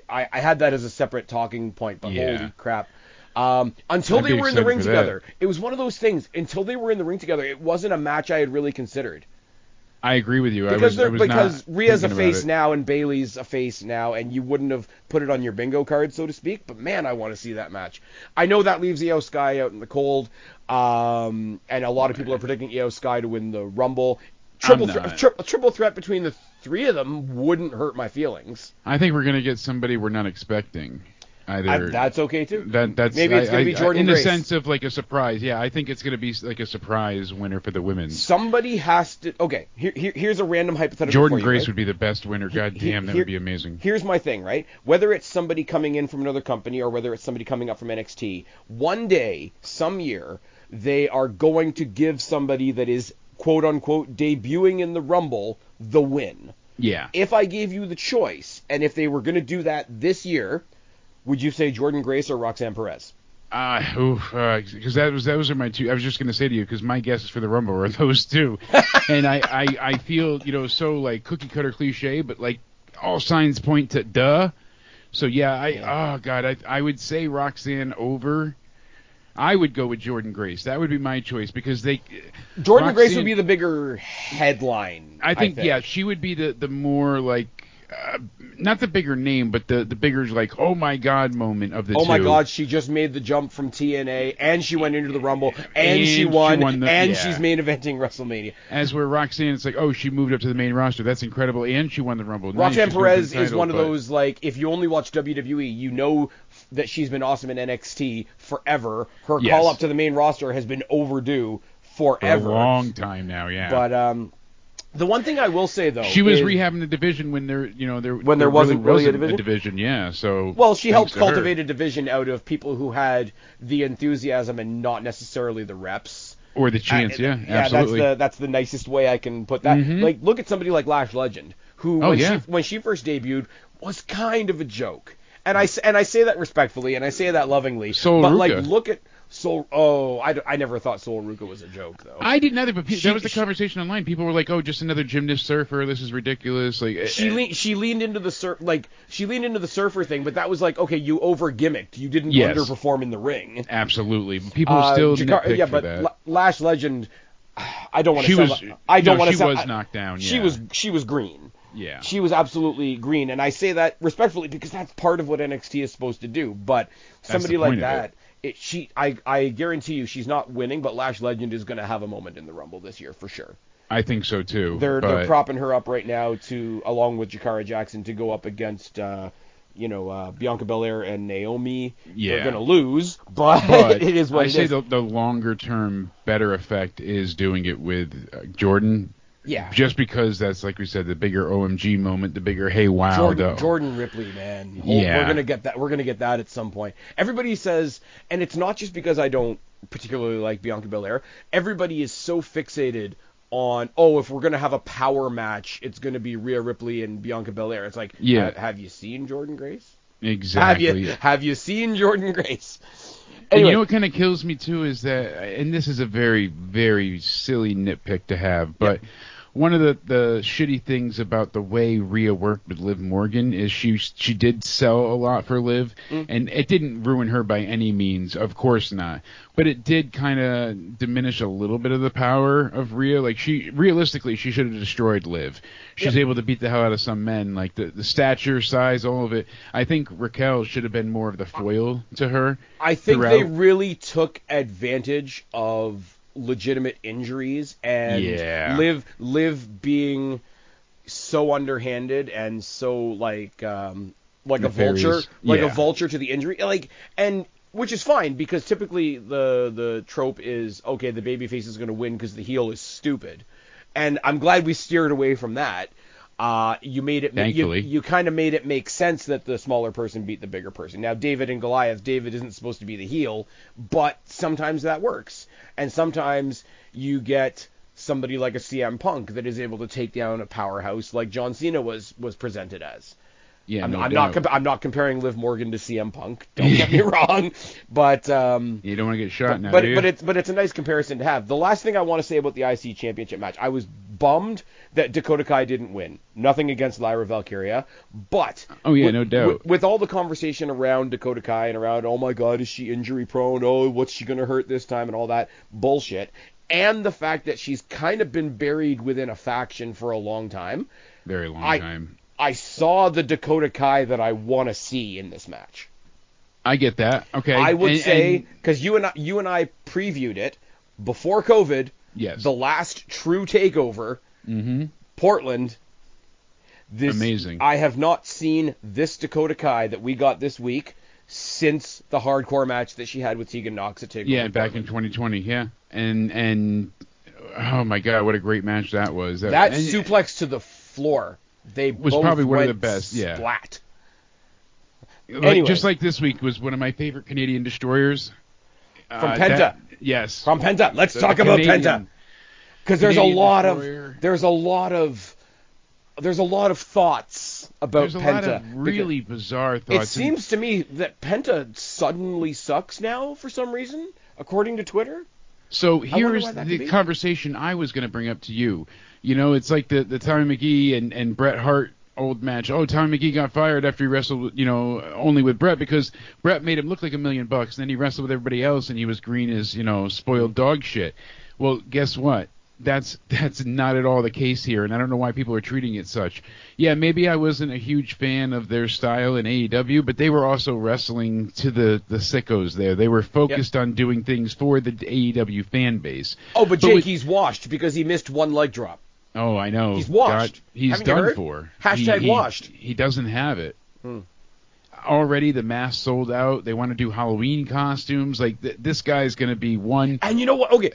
I had that as a separate talking point, but holy crap. Until they were in the ring together, it was one of those things. Until they were in the ring together, it wasn't a match I had really considered. I agree with you. Because Rhea's a face now and Bayley's a face now, and you wouldn't have put it on your bingo card, so to speak. But man, I want to see that match. I know that leaves Io Sky out in the cold, and a lot of people are predicting Io Sky to win the Rumble. Triple threat between the 3 of them wouldn't hurt my feelings. I think we're gonna get somebody we're not expecting. That's okay too. That's maybe it's going to be Jordan Grace. In the sense of like a surprise. Yeah, I think it's going to be like a surprise winner for the women. Somebody has to. Okay, here's a random hypothetical. Jordan for you, Grace right? would be the best winner. God damn, that would be amazing. Here's my thing, right? Whether it's somebody coming in from another company or whether it's somebody coming up from NXT, one day, some year, they are going to give somebody that is quote unquote debuting in the Rumble the win. Yeah. If I gave you the choice, and if they were going to do that this year, would you say Jordan Grace or Roxanne Perez? Because those are my 2. I was just going to say to you, because my guesses for the Rumble are those 2. And I feel, so like cookie cutter cliche, but like all signs point to duh. So yeah, I would say Roxanne over. I would go with Jordan Grace. That would be my choice because Jordan Grace would be the bigger headline. I think. Yeah, she would be the more like. Not the bigger name, but the bigger like oh my god moment of the 2. Oh my god, she just made the jump from TNA and she went into the Rumble and she won she's main eventing WrestleMania. As where Roxanne, it's like oh she moved up to the main roster, that's incredible, and she won the Rumble. Roxanne Perez is one of those like if you only watch WWE, you know that she's been awesome in NXT forever. Her call up to the main roster has been overdue forever. For a long time now, yeah. But the one thing I will say though, she was rehabbing the division when there wasn't really a division. Yeah, so well, she helped cultivate a division out of people who had the enthusiasm and not necessarily the reps or the chance. Absolutely. That's the nicest way I can put that. Mm-hmm. Like, look at somebody like Lash Legend, who when she first debuted was kind of a joke, and I say that respectfully and I say that lovingly. Like, look at. I never thought Sol Ruca was a joke though. I didn't either, but that was the conversation online. People were like, "Oh, just another gymnast surfer. This is ridiculous." Like she leaned into the surfer thing, but that was like, okay, you over gimmicked. You didn't underperform in the ring. Absolutely, people still nitpick for that. Lash Legend, I don't want to. She was knocked down. Yeah. She was green. Yeah. She was absolutely green, and I say that respectfully because that's part of what NXT is supposed to do. But somebody like that. I guarantee you she's not winning, but Lash Legend is going to have a moment in the Rumble this year for sure. I think so too. They're propping her up right now along with Jakara Jackson to go up against Bianca Belair and Naomi. Yeah. They're going to lose, but it is what it is. I say the longer term better effect is doing it with Jordan. Yeah. Just because that's, like we said, the bigger OMG moment, the bigger hey wow. Jordan Ripley, man. We're gonna get that. We're gonna get that at some point. Everybody says, and it's not just because I don't particularly like Bianca Belair. Everybody is so fixated on if we're gonna have a power match, it's gonna be Rhea Ripley and Bianca Belair. It's like, have you seen Jordan Grace? Exactly. Have you seen Jordan Grace? Anyway. And you know what kind of kills me too is that, and this is a very, very silly nitpick to have, but one of the shitty things about the way Rhea worked with Liv Morgan is she did sell a lot for Liv, and it didn't ruin her by any means, of course not, but it did kind of diminish a little bit of the power of Rhea. Like realistically, she should have destroyed Liv. She's able to beat the hell out of some men, like the stature, size, all of it. I think Raquel should have been more of the foil to her. I think they really took advantage of legitimate injuries and Liv being so underhanded and so like a vulture, a vulture to the injury, and which is fine because typically the trope is the babyface is going to win because the heel is stupid, and I'm glad we steered away from that. You made it. Thankfully. You kind of made it make sense that the smaller person beat the bigger person. Now, David and Goliath. David isn't supposed to be the heel, but sometimes that works, and sometimes you get somebody like a CM Punk that is able to take down a powerhouse like John Cena was presented as. Yeah, I'm not comparing Liv Morgan to CM Punk. Don't get me wrong, but you don't want to get shot now. But do you? it's a nice comparison to have. The last thing I want to say about the IC Championship match, I was bummed that Dakota Kai didn't win. Nothing against Lyra Valkyria, but no doubt. With all the conversation around Dakota Kai and around, oh my God, is she injury prone? Oh, what's she gonna hurt this time and all that bullshit, and the fact that she's kind of been buried within a faction for a long time. Very long time. I saw the Dakota Kai that I want to see in this match. I get that. Okay. I would say, because you and I previewed it before COVID. Yes. The last true takeover. Mm-hmm. Portland. Amazing. I have not seen this Dakota Kai that we got this week since the hardcore match that she had with Tegan Nox at TakeOver. Yeah, back in 2020. Yeah, and oh my God, what a great match that was. That suplex to the floor. They was both probably one of went the best. Yeah. Splat. Anyway. Just like this week was one of my favorite Canadian destroyers. From Penta. Yes. From Penta. Let's talk about Penta. Because there's a lot of thoughts about There's a Penta. lot of really bizarre thoughts. It seems to me that Penta suddenly sucks now for some reason, according to Twitter. So here's the conversation I was going to bring up to you. You know, it's like the Tommy McGee and Bret Hart old match. Oh, Tommy McGee got fired after he wrestled, only with Bret because Bret made him look like $1 million, and then he wrestled with everybody else, and he was green as, spoiled dog shit. Well, guess what? That's not at all the case here, and I don't know why people are treating it such. Yeah, maybe I wasn't a huge fan of their style in AEW, but they were also wrestling to the sickos there. They were focused on doing things for the AEW fan base. Oh, but Jake, he's washed because he missed one leg drop. Oh, I know. He's washed. God, he's done for. Hashtag washed. He doesn't have it. Already the mask sold out. They want to do Halloween costumes. Like this guy's going to be one. And you know what? Okay,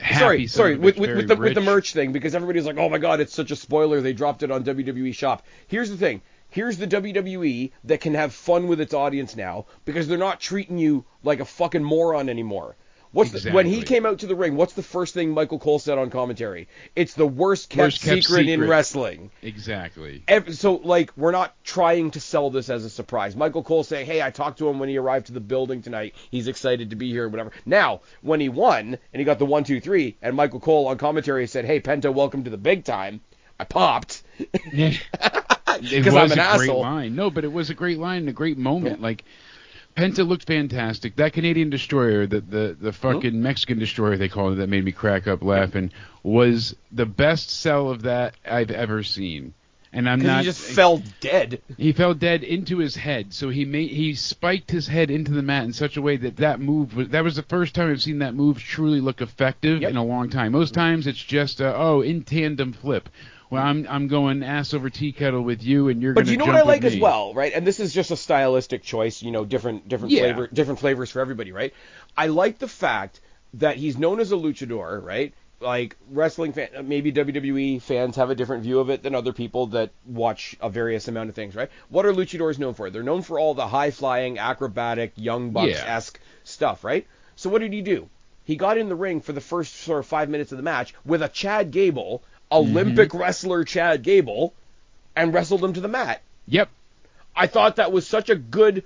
sorry. With the merch thing, because everybody's like, oh my God, it's such a spoiler. They dropped it on WWE Shop. Here's the thing. Here's the WWE that can have fun with its audience now because they're not treating you like a fucking moron anymore. When he came out to the ring, what's the first thing Michael Cole said on commentary? It's the worst kept secret in wrestling. Exactly. So, we're not trying to sell this as a surprise. Michael Cole saying, hey, I talked to him when he arrived to the building tonight. He's excited to be here, whatever. Now, when he won, and he got the 1, 2, 3, and Michael Cole on commentary said, hey, Penta, welcome to the big time, I popped. It was a great line. No, but it was a great line and a great moment. Yeah. Penta looked fantastic. That Canadian destroyer, the fucking Mexican destroyer they called it, that made me crack up laughing, was the best sell of that I've ever seen. And I'm not. He just fell dead. He fell dead into his head. So he spiked his head into the mat in such a way that was the first time I've seen that move truly look effective in a long time. Most times it's just in tandem flip. Well, I'm going ass over tea kettle with you, and you're going to jump with me. But you know what I like as well, right? And this is just a stylistic choice, different flavors for everybody, right? I like the fact that he's known as a luchador, right? Like wrestling fans, maybe WWE fans have a different view of it than other people that watch a various amount of things, right? What are luchadors known for? They're known for all the high-flying, acrobatic, Young Bucks-esque stuff, right? So what did he do? He got in the ring for the first sort of 5 minutes of the match with a Chad Gable, Olympic wrestler Chad Gable, and wrestled him to the mat. Yep. I thought that was such a good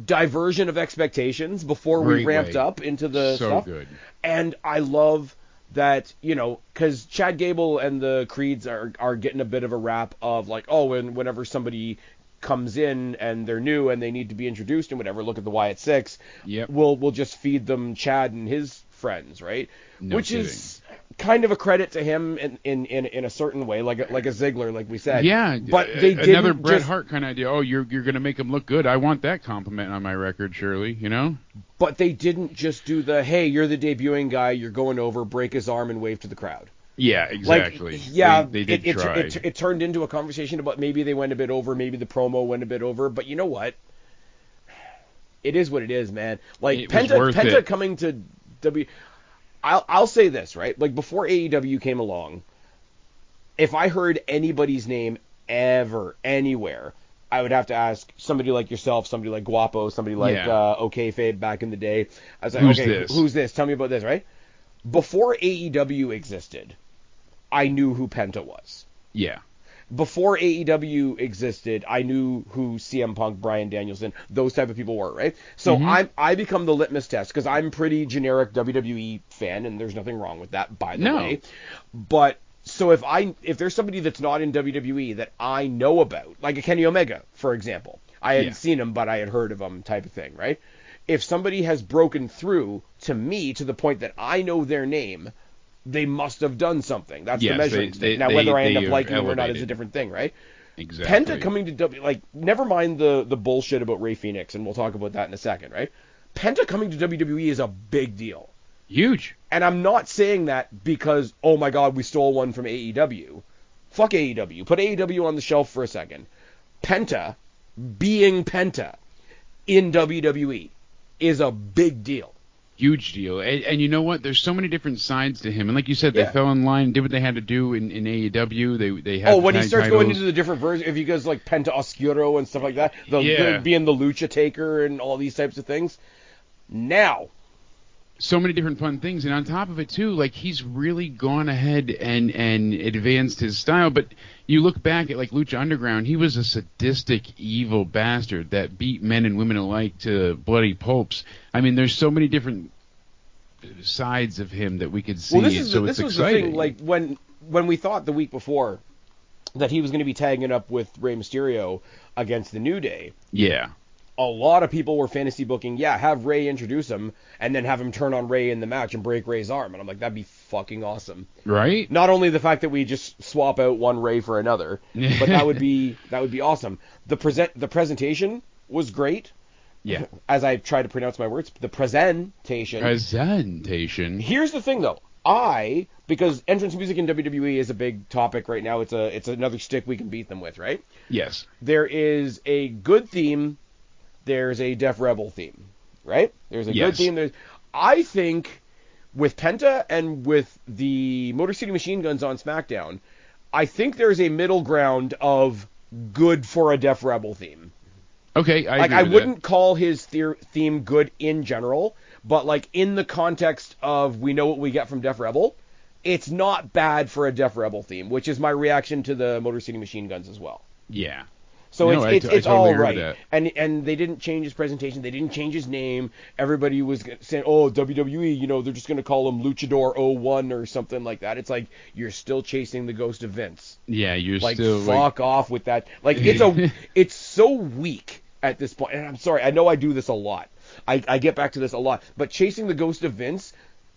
diversion of expectations before we ramped up into the stuff. So good. And I love that, because Chad Gable and the Creeds are getting a bit of a rap of whenever somebody comes in and they're new and they need to be introduced and whatever, look at the Wyatt Six. Yep. We'll just feed them Chad and his friends, right? No Which kidding. Is kind of a credit to him in a certain way, like a Ziggler, like we said. Yeah, but they didn't another Bret Hart kind of idea. Oh, you're going to make him look good. I want that compliment on my record, surely, But they didn't just do the, hey, you're the debuting guy, you're going over, break his arm and wave to the crowd. Yeah, exactly. They did try. It turned into a conversation about maybe they went a bit over, maybe the promo went a bit over, but you know what? It is what it is, man. Penta coming to I'll say this, right? Before AEW came along, if I heard anybody's name ever, anywhere, I would have to ask somebody like yourself, somebody like Guapo, somebody like OK Fabe back in the day. I was like, who's this? Tell me about this, right? Before AEW existed, I knew who Penta was. Yeah. Before AEW existed, I knew who CM Punk, Bryan Danielson, those type of people were, right? So I become the litmus test because I'm pretty generic WWE fan, and there's nothing wrong with that, by the way. But so if there's somebody that's not in WWE that I know about, like a Kenny Omega, for example, I hadn't seen him, but I had heard of him, type of thing, right? If somebody has broken through to me to the point that I know their name, they must have done something. That's the measuring stick. Now, whether I end up liking them or not is a different thing, right? Exactly. Penta coming to W, like, never mind the bullshit about Rey Fenix, and we'll talk about that in a second, right? Penta coming to WWE is a big deal. Huge. And I'm not saying that because, oh my God, we stole one from AEW. Fuck AEW. Put AEW on the shelf for a second. Penta, being Penta in WWE, is a big deal. Huge deal. And you know what? There's so many different sides to him. And like you said, they fell in line, did what they had to do in AEW. They had when he starts going into the different versions, if he goes like Penta Oscuro and stuff like that, being the Lucha Taker and all these types of things. Now, so many different fun things. And on top of it, too, like he's really gone ahead and advanced his style. But you look back at like Lucha Underground, he was a sadistic, evil bastard that beat men and women alike to bloody pulps. I mean, there's so many different sides of him that we could see. Well, this was the thing. Like when we thought the week before that he was going to be tagging up with Rey Mysterio against the New Day. Yeah. A lot of people were fantasy booking, have Rey introduce him, and then have him turn on Rey in the match and break Rey's arm. And I'm like, that'd be fucking awesome. Right? Not only the fact that we just swap out one Rey for another, but that would be awesome. The presentation was great. Yeah. As I try to pronounce my words, the presentation. Here's the thing, though. Because entrance music in WWE is a big topic right now. It's another stick we can beat them with, right? Yes. There is a good theme. There's a Def Rebel theme, right? There's a good theme. I think with Penta and with the Motor City Machine Guns on SmackDown, I think there's a middle ground of good for a Def Rebel theme. Okay, I wouldn't call his theme good in general, but like in the context of we know what we get from Def Rebel, it's not bad for a Def Rebel theme, which is my reaction to the Motor City Machine Guns as well. Yeah. So it's totally all right. And they didn't change his presentation. They didn't change his name. Everybody was saying, oh, WWE, they're just going to call him Luchador 01 or something like that. It's like, you're still chasing the ghost of Vince. Yeah, you're like, still... fuck off with that. Like, it's so weak at this point. And I'm sorry, I know I do this a lot. I get back to this a lot. But chasing the ghost of Vince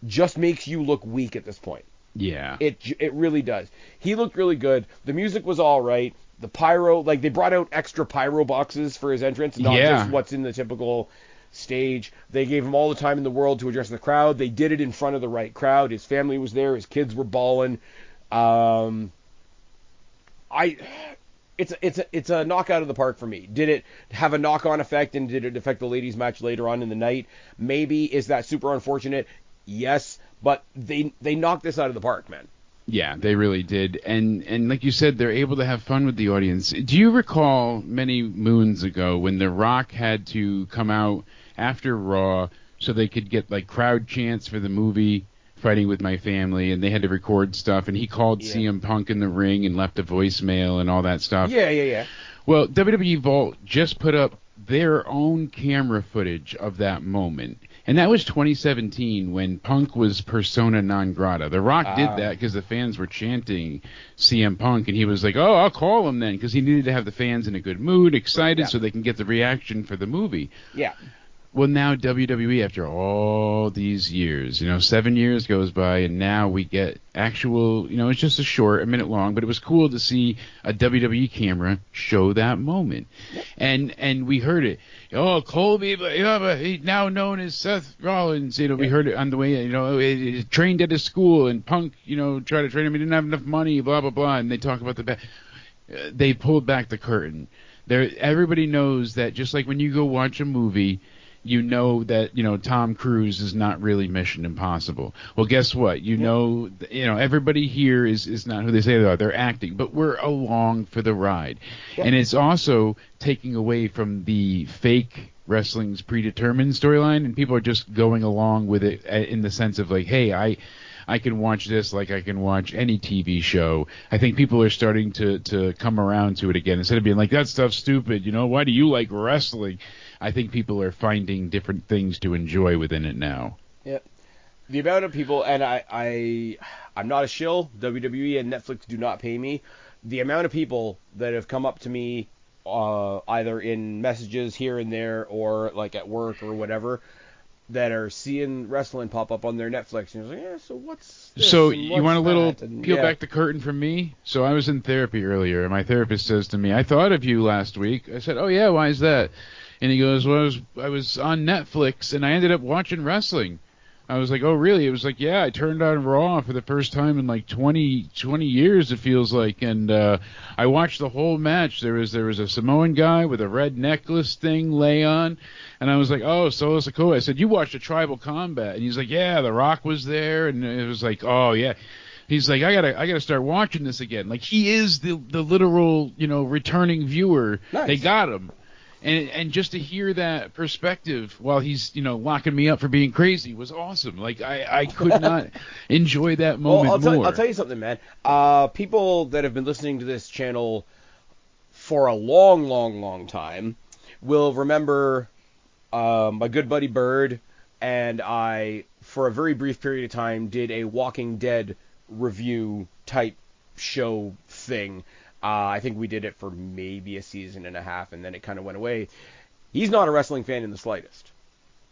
just makes you look weak at this point. Yeah. It really does. He looked really good. The music was all right. The pyro, like they brought out extra pyro boxes for his entrance, not just what's in the typical stage. They gave him all the time in the world to address the crowd. They did it in front of the right crowd. His family was there. His kids were bawling. It's a knockout of the park for me. Did it have a knock-on effect, and did it affect the ladies' match later on in the night? Maybe. Is that super unfortunate? Yes, but they knocked this out of the park, man. Yeah, they really did. And like you said, they're able to have fun with the audience. Do you recall many moons ago when The Rock had to come out after Raw so they could get like crowd chants for the movie Fighting With My Family, and they had to record stuff, and he called CM Punk in the ring and left a voicemail and all that stuff? Yeah. Well, WWE Vault just put up their own camera footage of that moment. And that was 2017 when Punk was persona non grata. The Rock did that because the fans were chanting CM Punk, and he was like, oh, I'll call him then, because he needed to have the fans in a good mood, excited, so they can get the reaction for the movie. Yeah. Well, now WWE, after all these years, 7 years goes by, and now we get actual, it's just a minute long, but it was cool to see a WWE camera show that moment. And we heard it. Oh, Colby, he's now known as Seth Rollins. We heard it on the way, he trained at his school, and Punk, tried to train him. He didn't have enough money, blah, blah, blah. And they talk about they pulled back the curtain. Everybody knows that just like when you go watch a movie, you know that, Tom Cruise is not really Mission Impossible. Well, guess what? Everybody here is not who they say they are. They're acting, but we're along for the ride. Yep. And it's also taking away from the fake wrestling's predetermined storyline, and people are just going along with it in the sense of like, hey, I can watch this like I can watch any TV show. I think people are starting to come around to it again. Instead of being like, that stuff's stupid, why do you like wrestling? I think people are finding different things to enjoy within it now. Yeah. The amount of people, and I'm not a shill, WWE and Netflix do not pay me. The amount of people that have come up to me either in messages here and there or like at work or whatever, that are seeing wrestling pop up on their Netflix, and you're like, yeah, so what's this? So and you want a little peel yeah. back the curtain from me? So I was in therapy earlier, and my therapist says to me, I thought of you last week. I said, oh yeah, why is that? And he goes, well, I was on Netflix, and I ended up watching wrestling. I was like, oh really? It was like, yeah, I turned on Raw for the first time in like 20 years, it feels like, and I watched the whole match. There was a Samoan guy with a red necklace thing lay on, and I was like, oh, Solo Sikoa. I said, you watched a Tribal Combat? And he's like, yeah, The Rock was there, and it was like, oh yeah. He's like, I gotta start watching this again. Like, he is the literal, returning viewer. Nice. They got him. And just to hear that perspective while he's, locking me up for being crazy was awesome. Like, I could not enjoy that moment more. I'll tell you something, man. People that have been listening to this channel for a long, long, long time will remember my good buddy Bird and I, for a very brief period of time, did a Walking Dead review type show thing. I think we did it for maybe a season and a half, and then it kind of went away. He's not a wrestling fan in the slightest.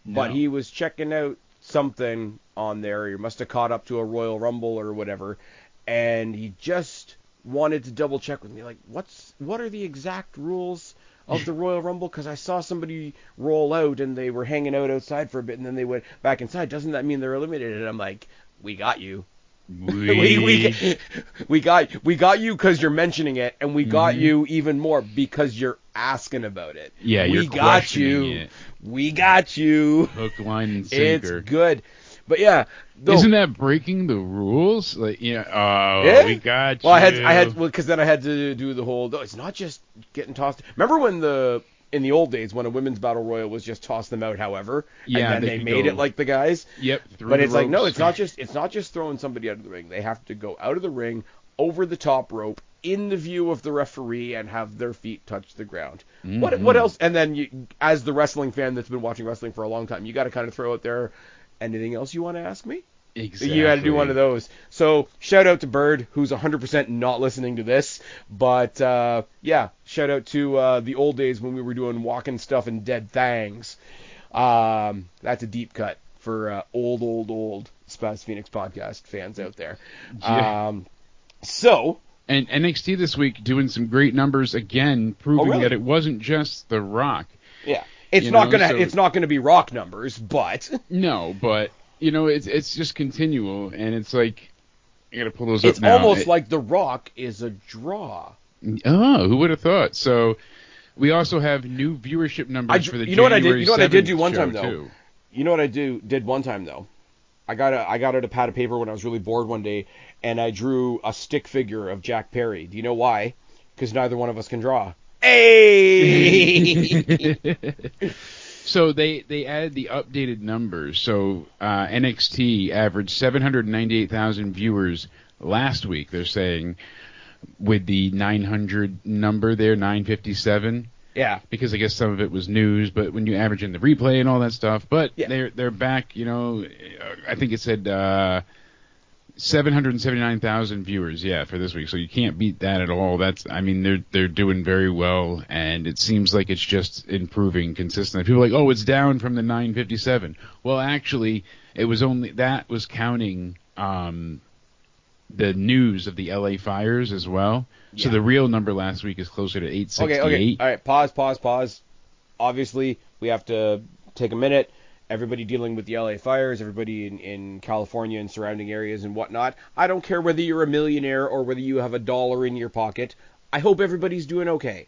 No. But he was checking out something on there. He must have caught up to a Royal Rumble or whatever, and he just wanted to double check with me, like, what are the exact rules of the Royal Rumble? Because I saw somebody roll out, and they were hanging out outside for a bit, and then they went back inside. Doesn't that mean they're eliminated? And I'm like, we got you. We got you because you're mentioning it, and we got you even more because you're asking about it. Yeah, we got you. It. We got you. Hook, line, and sinker. It's good, but yeah. Isn't that breaking the rules? Like, we got you. Well, because then I had to do the whole. It's not just getting tossed. Remember when in the old days, when a women's battle royal was just toss them out, however, yeah, and then they made it like the guys. Yep. But it's like, no, it's not just throwing somebody out of the ring. They have to go out of the ring, over the top rope, in the view of the referee, and have their feet touch the ground. Mm-hmm. What else? And then, you, as the wrestling fan that's been watching wrestling for a long time, you got to kind of throw out there, anything else you want to ask me? Exactly. You got to do one of those. So shout out to Bird, who's 100% not listening to this. But yeah, shout out to the old days when we were doing walking stuff and dead things. That's a deep cut for old Spaz Phoenix podcast fans out there. Yeah. And NXT this week doing some great numbers again, proving that it wasn't just The Rock. Yeah, it's not gonna be Rock numbers, but no, but. It's just continual, and it's like, I gotta pull those up now. It's almost like The Rock is a draw. Oh, who would have thought? So, we also have new viewership numbers for the January 7th show, too. You know what I did do one time, though? You know what I did one time, though? I got out a pad of paper when I was really bored one day, and I drew a stick figure of Jack Perry. Do you know why? Because neither one of us can draw. Hey! So they added the updated numbers. So NXT averaged 798,000 viewers last week, they're saying, with the 900 number there, 957. Yeah. Because I guess some of it was news, but when you average in the replay and all that stuff. But they're back, I think it said 779,000 viewers, for this week. So you can't beat that at all. They're doing very well, and it seems like it's just improving consistently. People are like, oh, it's down from the 957. Well, actually, it was counting the news of the LA fires as well. Yeah. So the real number last week is closer to 868. Okay. All right, pause. Obviously, we have to take a minute. Everybody dealing with the LA fires, everybody in California and surrounding areas and whatnot. I don't care whether you're a millionaire or whether you have $1 in your pocket. I hope everybody's doing okay.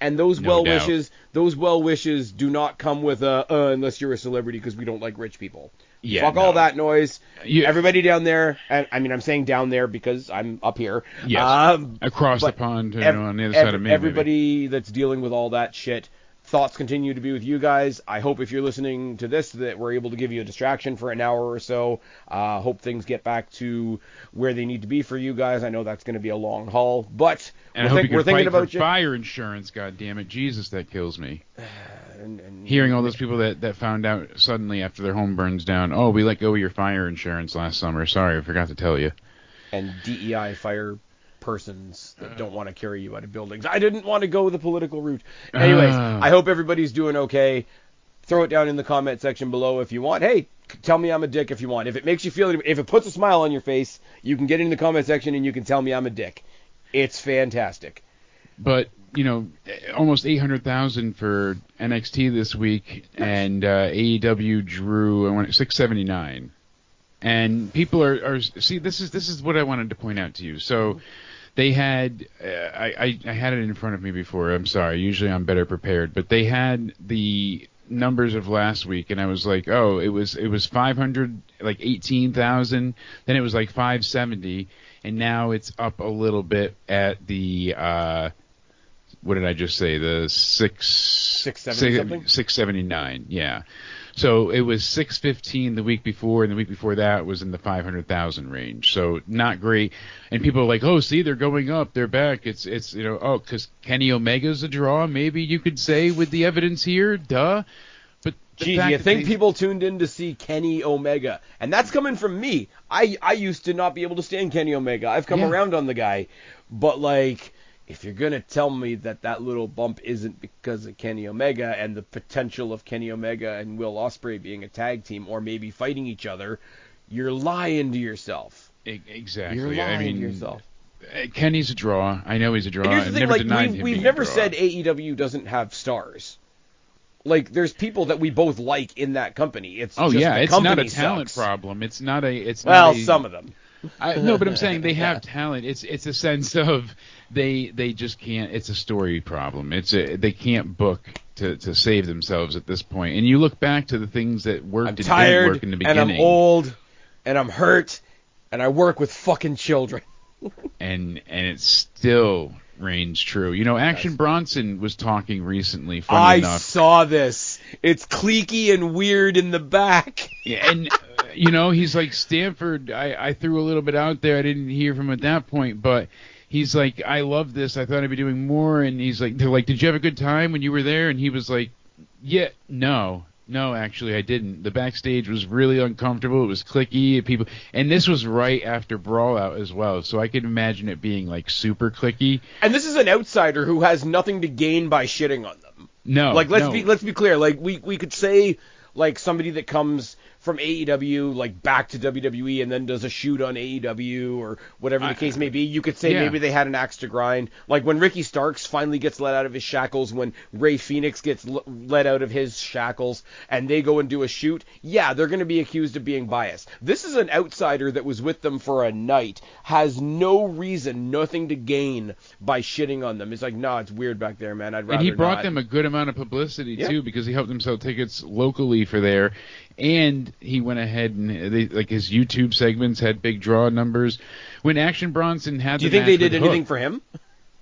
And those No doubt. those well wishes do not come with unless you're a celebrity because we don't like rich people. Yeah, Fuck no. all that noise. Yeah. Everybody down there, and I mean I'm saying down there because I'm up here. Yes. Across the but pond, on the other side of me. Everybody that's dealing with all that shit, thoughts continue to be with you guys. I hope if you're listening to this that we're able to give you a distraction for an hour or so. Hope things get back to where they need to be for you guys. I know that's going to be a long haul, but And I hope you can we're thinking fight about for you. fire insurance, God damn it. Jesus, that kills me. And Hearing all those people that found out suddenly after their home burns down, oh, we let go of your fire insurance last summer. Sorry, I forgot to tell you. and DEI fire persons that don't want to carry you out of buildings. I didn't want to go the political route. Anyways, I hope everybody's doing okay. Throw it down in the comment section below if you want. Hey, tell me I'm a dick if you want. If it makes you feel, if it puts a smile on your face, you can get in the comment section and you can tell me I'm a dick. It's fantastic. But, almost 800,000 for NXT this week, and AEW drew 679. And people are see, this is what I wanted to point out to you. So they had I had it in front of me before. I'm sorry. Usually I'm better prepared, but they had the numbers of last week, and I was like, oh, it was 500, like 18,000. Then it was like 570, and now it's up a little bit at the what did I just say? The 679. Yeah. So it was 615 the week before, and the week before that was in the 500,000 range. So not great. And people are like, oh, see, they're going up, they're back. It's because Kenny Omega's a draw, maybe you could say, with the evidence here. Duh. But Gee, do you think people tuned in to see Kenny Omega? And that's coming from me. I used to not be able to stand Kenny Omega. I've come around on the guy. But, if you're going to tell me that little bump isn't because of Kenny Omega and the potential of Kenny Omega and Will Ospreay being a tag team or maybe fighting each other, you're lying to yourself. Exactly. You're lying to yourself. Kenny's a draw. I know he's a draw. And here's the thing, never denied him we've being never a draw. said AEW doesn't have stars. There's people that we both like in that company. It's just it's the not a company talent sucks. problem. It's not a. Some of them. No, but I'm saying they have talent. It's a sense of they just can't. It's a story problem. They can't book to save themselves at this point. And you look back to the things that worked I'm and tired, didn't work in the beginning. and I'm old, and I'm hurt, and I work with fucking children. and it still reigns true. Action Bronson was talking recently. Funny I enough. saw this. It's cliquey and weird in the back. Yeah, and he's like, Stanford, I threw a little bit out there. I didn't hear from him at that point, but he's like, I love this. I thought I'd be doing more. And he's like, they're like, did you have a good time when you were there? And he was like, yeah, no, actually I didn't. The backstage was really uncomfortable. It was cliquey. People, and this was right after Brawl Out as well. So I could imagine it being super cliquey. And this is an outsider who has nothing to gain by shitting on them. No, let's be clear. We could say somebody that comes from AEW back to WWE and then does a shoot on AEW or whatever the case may be. You could say maybe they had an axe to grind. When Ricky Starks finally gets let out of his shackles, when Ray Phoenix gets let out of his shackles and they go and do a shoot, they're going to be accused of being biased. This is an outsider that was with them for a night, has no reason, nothing to gain by shitting on them. It's no, it's weird back there, man. I'd rather And he brought not. them a good amount of publicity too, because he helped them sell tickets locally for there. And he went ahead and his YouTube segments had big draw numbers. When Action Bronson had, do you think they did anything for him?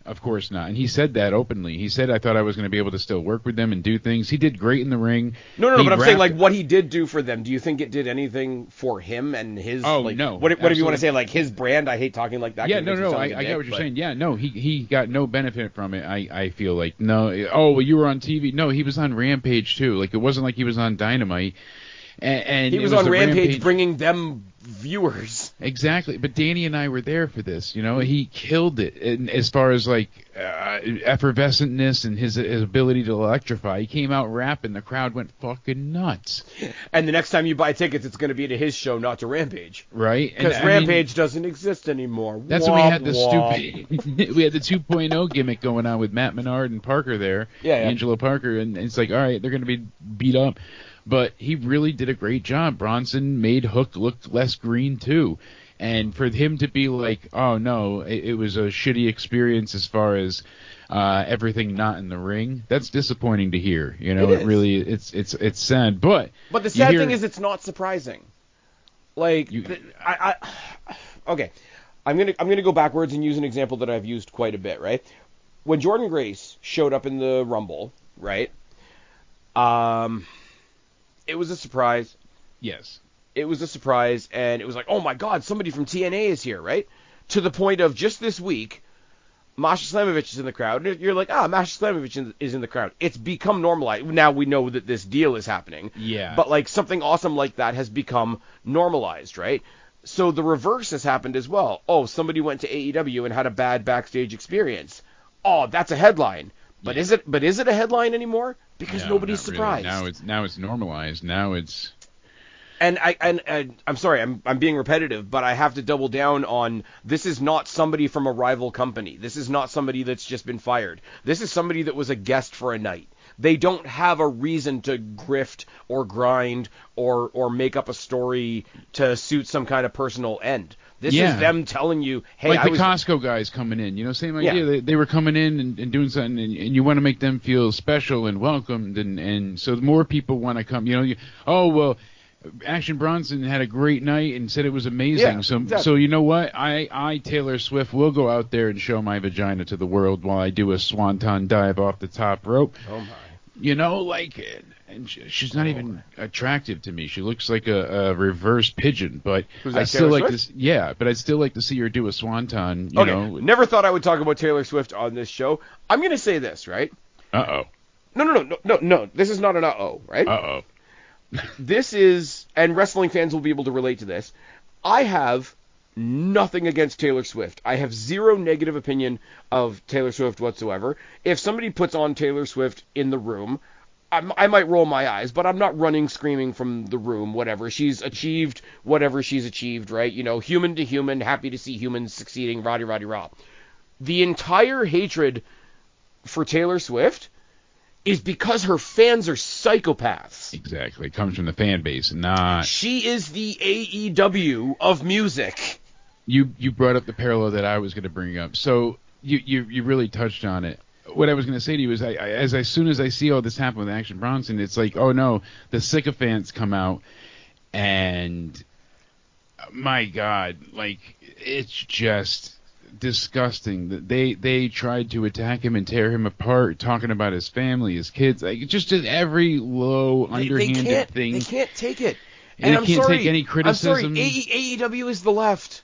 Of course not. And he said that openly. He said, I thought I was going to be able to still work with them and do things. He did great in the ring. No, but I'm saying what he did do for them. Do you think it did anything for him and his? Oh no. Whatever you want to say, his brand. I hate talking like that. Yeah, no. I get what you're saying. Yeah, no. He got no benefit from it. I feel like no. Oh, well, you were on TV. No, he was on Rampage too. It wasn't like he was on Dynamite. And he was on Rampage bringing them viewers. Exactly. But Danny and I were there for this. He killed it. And as far as effervescentness and his ability to electrify, he came out rapping. The crowd went fucking nuts. And the next time you buy tickets, it's going to be to his show, not to Rampage. Right. Because Rampage doesn't exist anymore. That's when we had the stupid. We had the 2.0 gimmick going on with Matt Menard and Parker there. Yeah. Angelo Parker. And it's all right, they're going to be beat up. But he really did a great job. Bronson made Hook look less green, too. And for him to be oh, no, it was a shitty experience as far as everything not in the ring. That's disappointing to hear. You know, it really it's sad. But the sad thing is, it's not surprising. Like, okay, I'm gonna go backwards and use an example that I've used quite a bit. Right, when Jordan Grace showed up in the Rumble, right? It was a surprise. Yes. It was a surprise, and it was like, oh my God, somebody from TNA is here, right? To the point of just this week, Masha Slamovich is in the crowd, and you're like, Masha Slamovich is in the crowd. It's become normalized. Now we know that this deal is happening. Yeah. But like something awesome like that has become normalized, right? So the reverse has happened as well. Oh, somebody went to AEW and had a bad backstage experience. Oh, that's a headline. But is it a headline anymore? Because nobody's surprised. Really. Now it's normalized. Now it's. And I'm sorry, I'm being repetitive, but I have to double down on, this is not somebody from a rival company. This is not somebody that's just been fired. This is somebody that was a guest for a night. They don't have a reason to grift or grind or make up a story to suit some kind of personal end. This is them telling you, hey, like the Costco guys coming in, you know, same idea. Yeah. They were coming in and doing something, and you want to make them feel special and welcomed, and so more people want to come. You know, Action Bronson had a great night and said it was amazing. Yeah, so exactly. So you know what? I Taylor Swift will go out there and show my vagina to the world while I do a swanton dive off the top rope. Oh my! You know, like, and she's not even attractive to me. She looks like a reverse pigeon, but I still like this. Yeah, but I'd still like to see her do a swanton. You know. Never thought I would talk about Taylor Swift on this show. I'm going to say this, right? Uh-oh. No. This is not an uh-oh, right? Uh-oh. This is, and wrestling fans will be able to relate to this, I have nothing against Taylor Swift. I have zero negative opinion of Taylor Swift whatsoever. If somebody puts on Taylor Swift in the room, I might roll my eyes, but I'm not running screaming from the room, whatever. She's achieved whatever she's achieved, right? You know, human to human, happy to see humans succeeding, rah-de-rah-de-rah. The entire hatred for Taylor Swift is because her fans are psychopaths. Exactly. It comes from the fan base, not... She is the AEW of music. You brought up the parallel that I was going to bring up. So you really touched on it. What I was going to say to you is, as soon as I see all this happen with Action Bronson, it's like, oh no, the sycophants come out, and my God, like, it's just disgusting. They tried to attack him and tear him apart, talking about his family, his kids, like just every low, underhanded thing. They can't take it. And they can't take any criticism. I'm sorry, AEW is the left.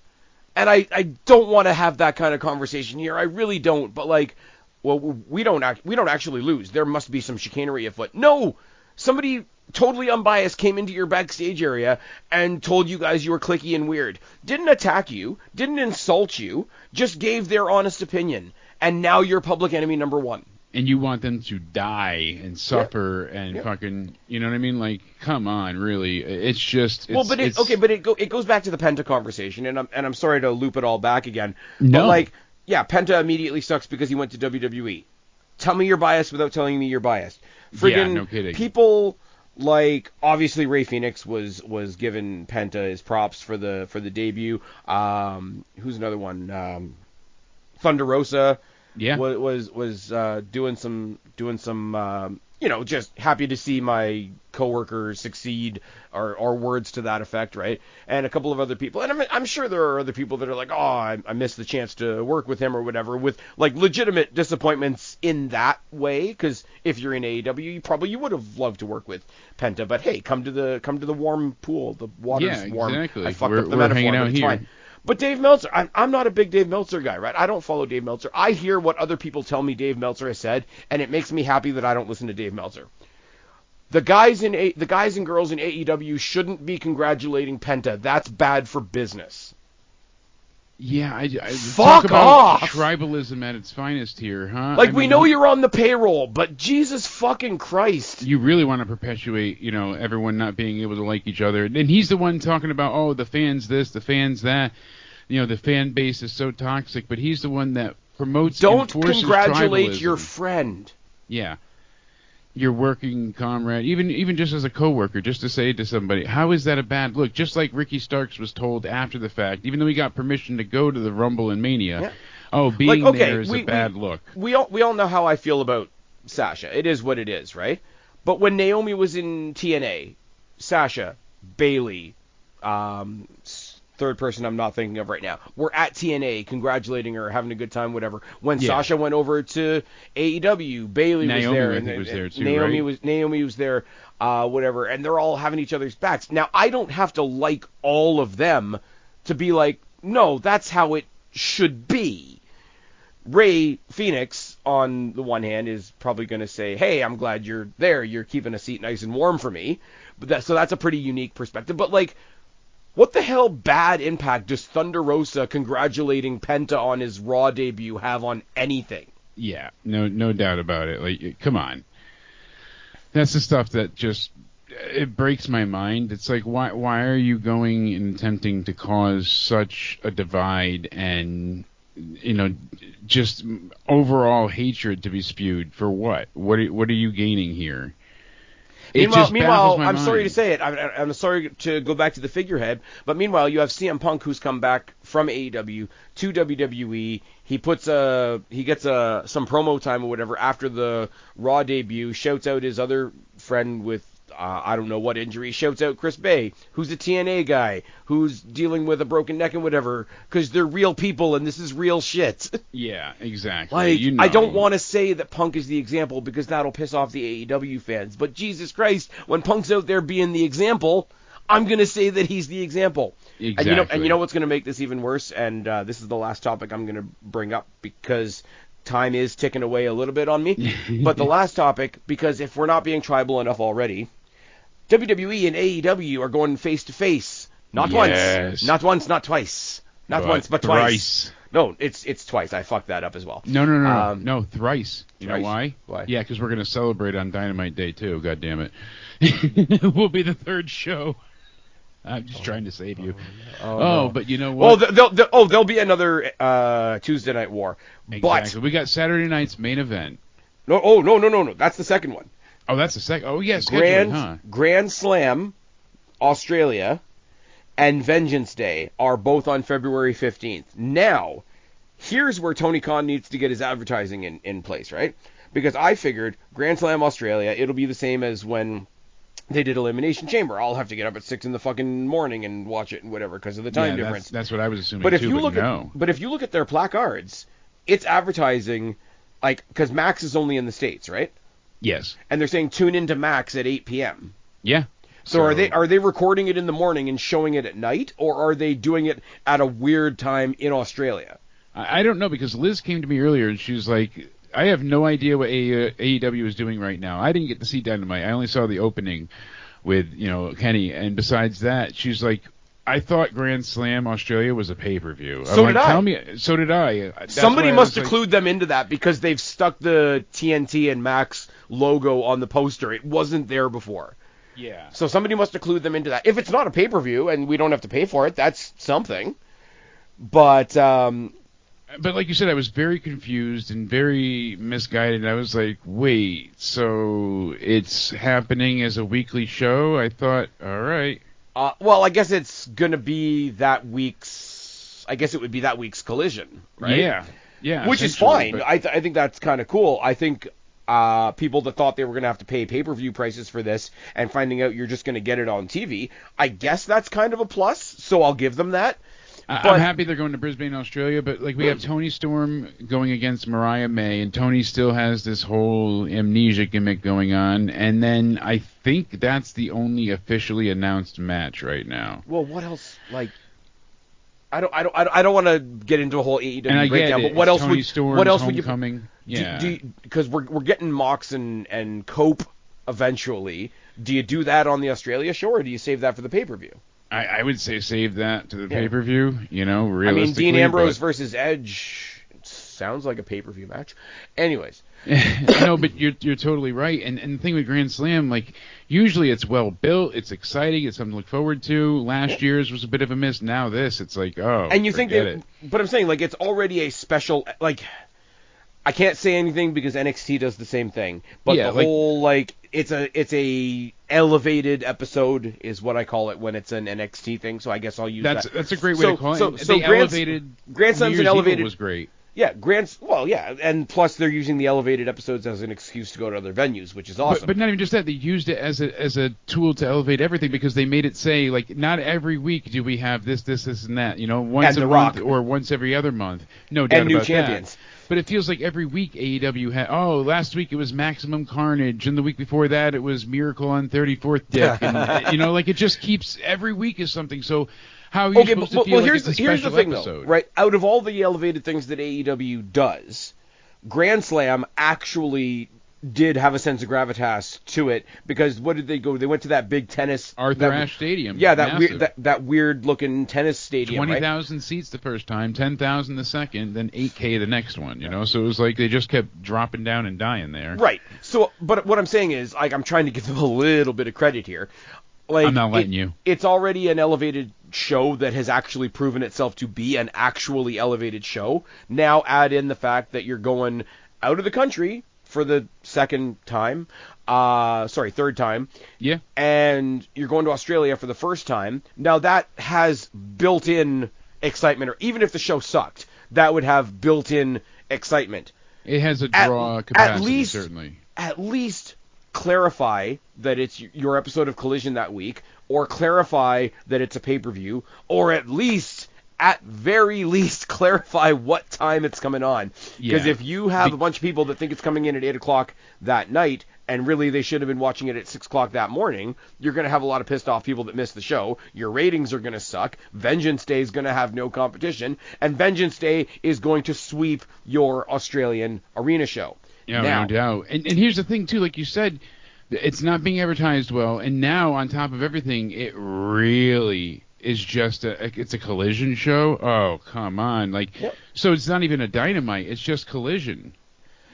And I don't want to have that kind of conversation here. I really don't. But like, well, we don't actually lose. There must be some chicanery afoot. No, somebody totally unbiased came into your backstage area and told you guys you were cliquey and weird. Didn't attack you, didn't insult you, just gave their honest opinion. And now you're public enemy number one. And you want them to die and suffer and fucking, you know what I mean? Like, come on, really? It's just. It goes back to the Penta conversation, and I'm sorry to loop it all back again. No. But like, yeah, Penta immediately sucks because he went to WWE. Tell me you're biased without telling me you're biased. Friggin' no kidding. People like, obviously Ray Phoenix was given Penta his props for the debut. Who's another one? Thunder Rosa. Yeah. Was doing some just happy to see my coworker succeed, or words to that effect, right? And a couple of other people, and I'm sure there are other people that are like, oh, I missed the chance to work with him or whatever, with like legitimate disappointments in that way. Because if you're in AEW, you would have loved to work with Penta, but hey, come to the warm pool. The water's warm. Exactly. I fucked up the metaphor, but it's fine. But Dave Meltzer, I'm not a big Dave Meltzer guy, right? I don't follow Dave Meltzer. I hear what other people tell me Dave Meltzer has said, and it makes me happy that I don't listen to Dave Meltzer. The guys and girls in AEW shouldn't be congratulating Penta. That's bad for business. Yeah, I fuck talk about off. Tribalism at its finest here, huh? Like, we know you're on the payroll, but Jesus fucking Christ. You really want to perpetuate, everyone not being able to like each other. And he's the one talking about, oh, the fans this, the fans that. The fan base is so toxic, but he's the one that promotes and enforces congratulate tribalism. Your friend. Yeah. Your working comrade, even just as a coworker, just to say to somebody, how is that a bad look? Just like Ricky Starks was told after the fact, even though he got permission to go to the Rumble and Mania, Oh, being there is a bad look. We all know how I feel about Sasha. It is what it is, right? But when Naomi was in TNA, Sasha, Bayley, third person I'm not thinking of right now, were at TNA congratulating her, having a good time, whatever. When Sasha went over to AEW, Bayley was there, and was there too, Naomi was there, whatever, and they're all having each other's backs. Now, I don't have to like all of them to be like, no, that's how it should be. Ray Phoenix, on the one hand, is probably going to say, hey, I'm glad you're there. You're keeping a seat nice and warm for me. So that's a pretty unique perspective. But, like, what the hell bad impact does Thunder Rosa congratulating Penta on his Raw debut have on anything? Yeah, no doubt about it. Like, come on. That's the stuff that just, it breaks my mind. It's like, why are you going and attempting to cause such a divide and, just overall hatred to be spewed for what? What are you gaining here? Meanwhile, I'm sorry to say it. I'm sorry to go back to the figurehead, but meanwhile, you have CM Punk who's come back from AEW to WWE. He gets some promo time or whatever after the Raw debut. Shouts out his other friend with I don't know what injury. Shouts out Chris Bay, who's a TNA guy, who's dealing with a broken neck and whatever, because they're real people and this is real shit. Yeah, exactly. Like, I don't want to say that Punk is the example because that'll piss off the AEW fans, but Jesus Christ, when Punk's out there being the example, I'm going to say that he's the example. Exactly. And you know what's going to make this even worse? And this is the last topic I'm going to bring up because time is ticking away a little bit on me. But the last topic, because if we're not being tribal enough already, WWE and AEW are going face to face. Not once, not twice. Not once, but twice. No, it's twice. I fucked that up as well. No, thrice. You know why? Why? Yeah, because we're going to celebrate on Dynamite Day too. God damn it. We'll be the third show. I'm just trying to save you. No. But you know what? There'll be another Tuesday Night War. Exactly. But we got Saturday night's main event. No. That's the second one. Oh, that's the second. Oh, yeah, Grand Slam, Australia, and Vengeance Day are both on February 15th. Now, here's where Tony Khan needs to get his advertising in place, right? Because I figured Grand Slam Australia, it'll be the same as when they did Elimination Chamber. I'll have to get up at 6 in the fucking morning and watch it and whatever because of the time difference. That's what I was assuming. But if you look at their placards, it's advertising like because Max is only in the States, right? Yes. And they're saying tune into Max at 8 p.m. Yeah. So are they recording it in the morning and showing it at night, or are they doing it at a weird time in Australia? I don't know, because Liz came to me earlier and she was like, I have no idea what AEW is doing right now. I didn't get to see Dynamite. I only saw the opening with, Kenny. And besides that, she's like, I thought Grand Slam Australia was a pay-per-view. So did I. Somebody must have clued them into that because they've stuck the TNT and Max logo on the poster. It wasn't there before. Yeah. So somebody must have clued them into that. If it's not a pay-per-view and we don't have to pay for it, that's something. But like you said, I was very confused and very misguided. I was like, wait, so it's happening as a weekly show? I thought, all right. Well, I guess it's going to be that week's... I guess it would be that week's Collision, right? Yeah. Which is fine. I think that's kind of cool. I think people that thought they were going to have to pay pay-per-view prices for this and finding out you're just going to get it on TV, I guess that's kind of a plus, so I'll give them that. I'm happy they're going to Brisbane, Australia, but like we have Tony Storm going against Mariah May, and Tony still has this whole amnesia gimmick going on, and then I think that's the only officially announced match right now. Well, what else? Like, I don't want to get into a whole AEW breakdown, but what else would you? Homecoming. Yeah. Because we're getting Mox and Cope eventually. Do you do that on the Australia show, or do you save that for the pay-per-view? I would say save that to the pay-per-view, realistically. I mean, Dean Ambrose versus Edge sounds like a pay-per-view match. Anyways. No, but you're totally right. And the thing with Grand Slam, like, usually it's well-built, it's exciting, it's something to look forward to. Last year's was a bit of a miss. Now this, it's like, and you think that, but I'm saying, like, it's already a special, like, I can't say anything because NXT does the same thing. But it's a elevated episode is what I call it when it's an NXT thing. So I guess I'll use that. That's a great way to call it. So Grand Slam's an elevated was great. Yeah, and plus they're using the elevated episodes as an excuse to go to other venues, which is awesome. But not even just that, they used it as a tool to elevate everything, because they made it say, like, not every week do we have this, and that, once a month or once every other month. No doubt and new about champions. That. But it feels like every week AEW had, last week it was Maximum Carnage, and the week before that it was Miracle on 34th Dick, and like it just keeps, every week is something. So how are you supposed to feel like it's a special thing, episode? Though, right? Out of all the elevated things that AEW does, Grand Slam actually did have a sense of gravitas to it, because what did they go? They went to that big tennis Arthur Ashe Stadium. Yeah, that weird looking tennis stadium. 20,000 seats the first time, 10,000 the second, then 8K the next one. So it was like they just kept dropping down and dying there. Right. So, but what I'm saying is, like, I'm trying to give them a little bit of credit here. Like, I'm not letting you. It's already an elevated show that has actually proven itself to be an actually elevated show. Now add in the fact that you're going out of the country for the third time. Yeah. And you're going to Australia for the first time. Now that has built-in excitement, or even if the show sucked, that would have built-in excitement. It has a draw capacity, certainly. At least clarify that it's your episode of Collision that week, or clarify that it's a pay-per-view, or at very least clarify what time it's coming on. Because if you have a bunch of people that think it's coming in at 8 o'clock that night, and really they should have been watching it at 6 o'clock that morning, you're going to have a lot of pissed off people that missed the show. Your ratings are going to suck. Vengeance Day is going to have no competition, and Vengeance Day is going to sweep your Australian arena show. Yeah, no doubt. And here's the thing, too, like you said, it's not being advertised well, and now, on top of everything, it really is just it's a Collision show. Oh, come on. So it's not even a Dynamite, it's just Collision.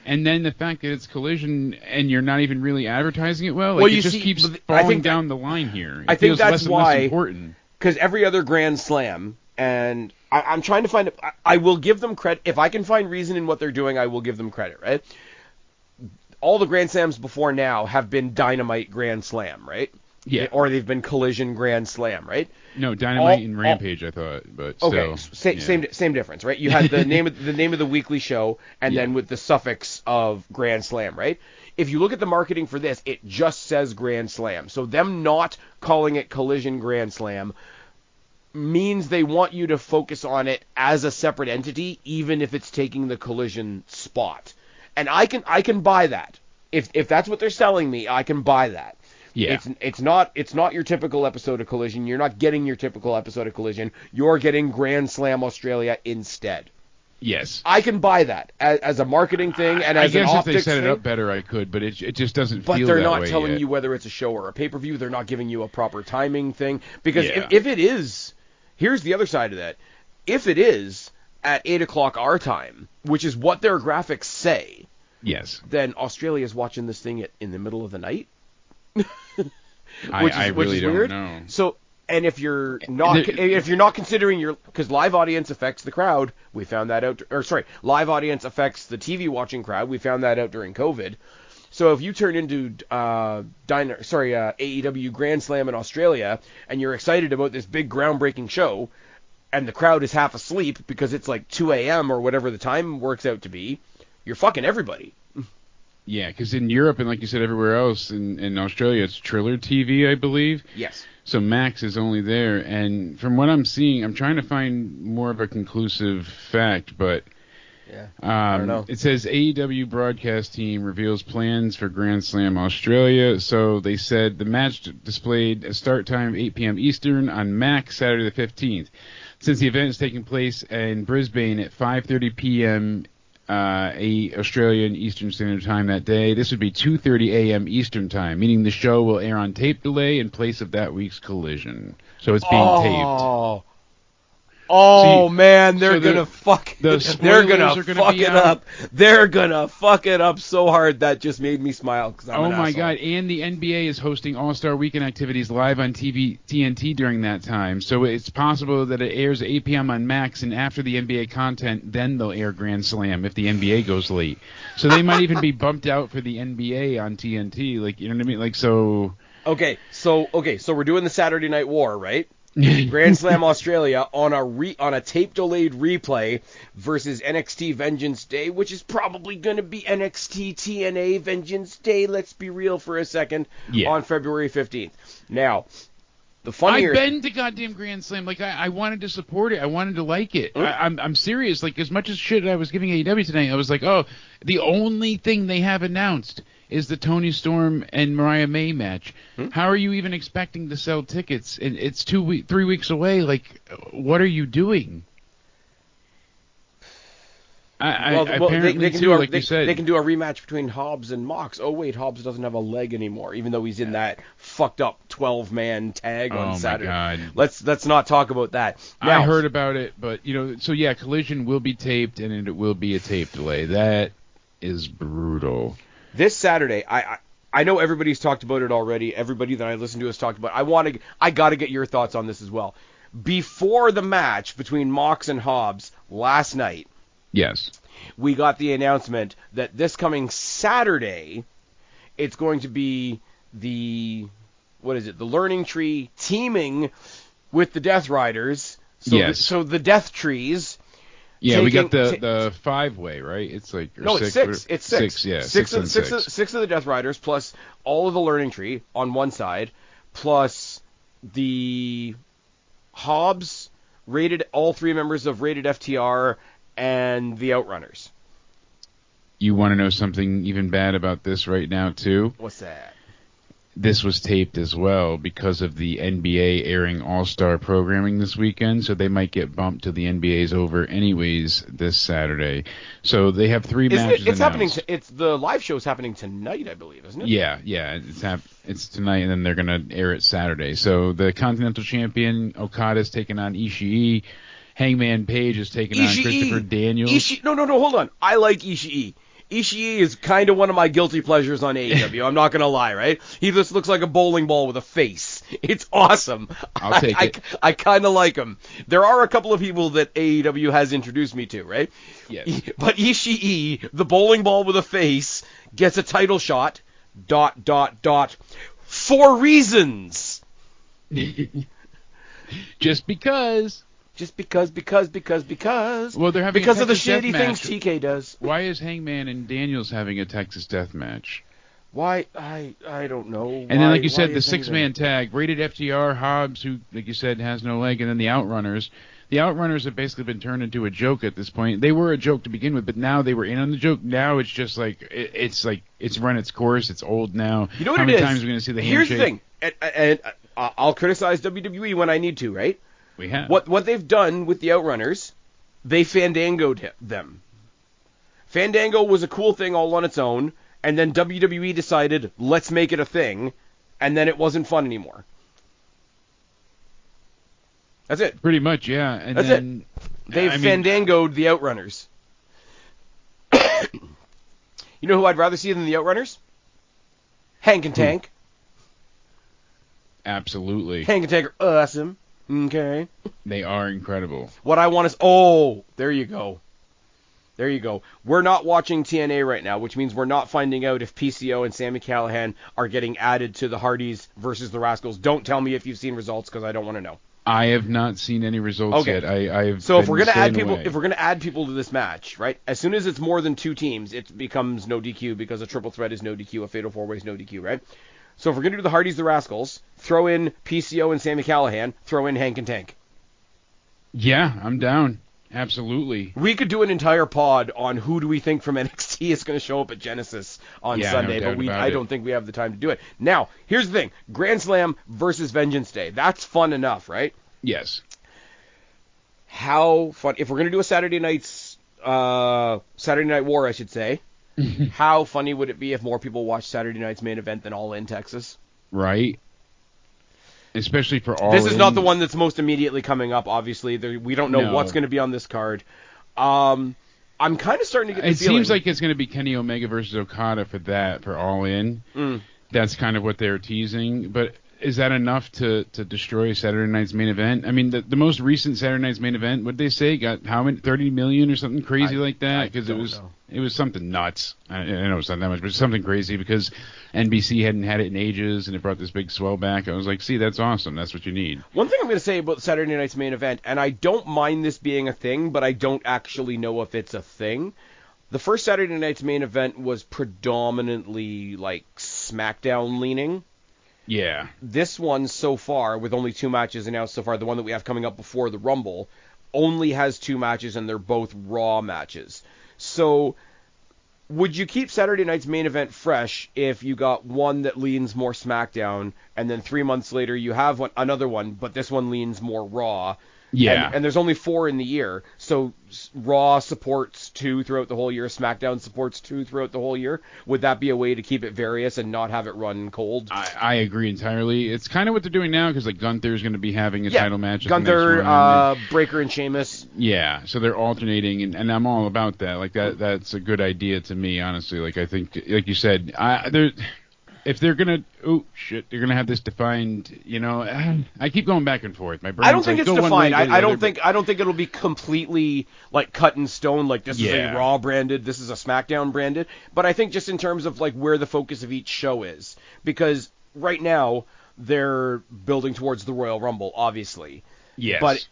And then the fact that it's Collision and you're not even really advertising it well, it just keeps falling down the line here. I think that's why, less important. Because every other Grand Slam, and I'm trying to find, I will give them credit. If I can find reason in what they're doing, I will give them credit, right? All the Grand Slams before now have been Dynamite Grand Slam, right? Yeah. Or they've been Collision Grand Slam, right? No, Dynamite and Rampage, I thought, but okay, still, same difference, right? You had the name of the weekly show, and then with the suffix of Grand Slam, right? If you look at the marketing for this, it just says Grand Slam. So them not calling it Collision Grand Slam means they want you to focus on it as a separate entity, even if it's taking the Collision spot. And I can buy that. If that's what they're selling me, I can buy that. Yeah. It's not your typical episode of Collision. You're not getting your typical episode of Collision. You're getting Grand Slam Australia instead. Yes. I can buy that as a marketing thing and as an optics thing. I guess if they set it up better, I could, but it just doesn't feel that way. But they're not telling yet. You whether it's a show or a pay-per-view. They're not giving you a proper timing thing. Because if it is, here's the other side of that. If it is at 8 o'clock our time, which is what their graphics say, yes, then Australia's watching this thing in the middle of the night. I really don't know. So, and if you're not considering because live audience affects the crowd, we found that out. Live audience affects the TV watching crowd. We found that out during COVID. So if you turn into AEW Grand Slam in Australia and you're excited about this big groundbreaking show, and the crowd is half asleep because it's like 2 a.m. or whatever the time works out to be, you're fucking everybody. Yeah, because in Europe and like you said, everywhere else in Australia, it's Triller TV, I believe. Yes. So Max is only there, and from what I'm seeing, I'm trying to find more of a conclusive fact, but I don't know. It says AEW broadcast team reveals plans for Grand Slam Australia. So they said the match displayed a start time of 8 p.m. Eastern on Max Saturday the 15th. Since the event is taking place in Brisbane at 5:30 p.m. Australian Eastern Standard Time that day, this would be 2:30 a.m. Eastern Time, meaning the show will air on tape delay in place of that week's Collision. So it's being taped. Oh man, they're gonna fuck it up. They're gonna fuck it up so hard that just made me smile. 'Cause I'm an my asshole. God! And the NBA is hosting All-Star Weekend activities live on TNT during that time. So it's possible that it airs at 8 p.m. on Max, and after the NBA content, then they'll air Grand Slam if the NBA goes late. So they might even be bumped out for the NBA on TNT. Like, you know what I mean? Like, so. Okay, so we're doing the Saturday Night War, right? Grand Slam Australia on a tape-delayed replay versus NXT Vengeance Day, which is probably going to be NXT TNA Vengeance Day, let's be real for a second, on February 15th. Now, the funnier... I've been to goddamn Grand Slam. Like, I wanted to support it. I wanted to like it. I'm serious. Like, as much as shit I was giving AEW tonight, I was like, oh, the only thing they have announced is the Tony Storm and Mariah May match. How are you even expecting to sell tickets? And it's 3 weeks away. Like, what are you doing? Apparently, they can do a rematch between Hobbs and Mox. Oh wait, Hobbs doesn't have a leg anymore, even though he's in that fucked up 12-man tag on Saturday. My God. Let's not talk about that. Now, I heard about it, but so Collision will be taped, and it will be a tape delay. That is brutal. This Saturday, I know everybody's talked about it already. Everybody that I listen to has talked about it. I got to get your thoughts on this as well. Before the match between Mox and Hobbs last night, yes, we got the announcement that this coming Saturday, it's going to be the Learning Tree teaming with the Death Riders. So the Death Trees. Yeah, we got the 5-way, right? It's like it's six. It's six. Yeah, six of the Death Riders plus all of the Learning Tree on one side, plus the Hobbs, all three members of Rated FTR, and the Outrunners. You want to know something even bad about this right now too? What's that? This was taped as well because of the NBA airing All-Star programming this weekend, so they might get bumped to the NBA's over anyways this Saturday. So they have 3 matches announced. It's the live show's happening tonight, I believe, isn't it? Yeah, it's tonight, and then they're gonna air it Saturday. So the Continental Champion Okada's taking on Ishii. Hangman Page is taking on Christopher Daniels. No, hold on. I like Ishii. Ishii is kind of one of my guilty pleasures on AEW. I'm not going to lie, right? He just looks like a bowling ball with a face. It's awesome. I'll take it. I kind of like him. There are a couple of people that AEW has introduced me to, right? Yes. But Ishii, the bowling ball with a face, gets a title shot, ... for reasons. Just because. Just because. Well, they're having because of the Texas shitty things TK does. Why is Hangman and Daniels having a Texas death match? Why? I don't know. And then, like you said, the 6-man tag, Rated FTR, Hobbs, who, like you said, has no leg, and then the Outrunners. The Outrunners have basically been turned into a joke at this point. They were a joke to begin with, but now they were in on the joke. Now it's just it's run its course. It's old now. You know what How it many is? times are we going to see the Here's handshake? the thing, and I'll criticize WWE when I need to, right? We have. What they've done with the Outrunners, they fandangoed them. Fandango was a cool thing all on its own, and then WWE decided, let's make it a thing, and then it wasn't fun anymore. That's it. Pretty much, yeah. And That's then, it. They've fandangoed the Outrunners. You know who I'd rather see than the Outrunners? Hank and Tank. Absolutely. Hank and Tank are awesome. Okay. They are incredible. What I want is... there you go. We're not watching TNA right now, which means we're not finding out if PCO and Sami Callihan are getting added to the Hardys versus the Rascals. Don't tell me if you've seen results, because I don't want to know. I have not seen any results yet. So if we're gonna add people to this match, right? As soon as it's more than 2 teams, it becomes no DQ, because a triple threat is no DQ, a fatal 4-way is no DQ, right? So if we're going to do the Hardys, the Rascals, throw in PCO and Sami Callihan, throw in Hank and Tank. Yeah, I'm down. Absolutely. We could do an entire pod on who do we think from NXT is going to show up at Genesis on Sunday, but I don't think we have the time to do it. Now, here's the thing. Grand Slam versus Vengeance Day. That's fun enough, right? Yes. How fun. If we're going to do a Saturday Night War, I should say, how funny would it be if more people watched Saturday night's main event than All In Texas? Right. Especially for All This is not the one that's most immediately coming up, obviously. We don't know what's going to be on this card. I'm kind of starting to get the feeling... It seems like it's going to be Kenny Omega versus Okada for All In. That's kind of what they're teasing. But is that enough to destroy Saturday Night's Main Event? I mean, the most recent Saturday Night's Main Event, what did they say, got how many, 30 million or something crazy like that? Because it was something nuts. I know it's not that much, but something crazy because NBC hadn't had it in ages, and it brought this big swell back. I was like, see, that's awesome. That's what you need. One thing I'm going to say about Saturday Night's Main Event, and I don't mind this being a thing, but I don't actually know if it's a thing. The first Saturday Night's Main Event was predominantly like SmackDown leaning. Yeah. This one so far, with only 2 matches announced so far, the one that we have coming up before the Rumble, only has 2 matches, and they're both Raw matches. So, would you keep Saturday Night's Main Event fresh if you got one that leans more SmackDown, and then 3 months later you have another one, but this one leans more Raw? Yeah. And there's only 4 in the year, so Raw supports 2 throughout the whole year, SmackDown supports 2 throughout the whole year. Would that be a way to keep it various and not have it run cold? I agree entirely. It's kind of what they're doing now, because like Gunther's going to be having a title match. Gunther, Breaker, and Sheamus. Yeah, so they're alternating, and I'm all about that. Like that's a good idea to me, honestly. Like I think, like you said, if they're gonna, they're gonna have this defined. You know, I keep going back and forth. My brain. I don't think it's defined. I don't think it'll be completely like cut in stone. Like this is a Raw branded, this is a SmackDown branded. But I think just in terms of like where the focus of each show is, because right now they're building towards the Royal Rumble, obviously. Yes. But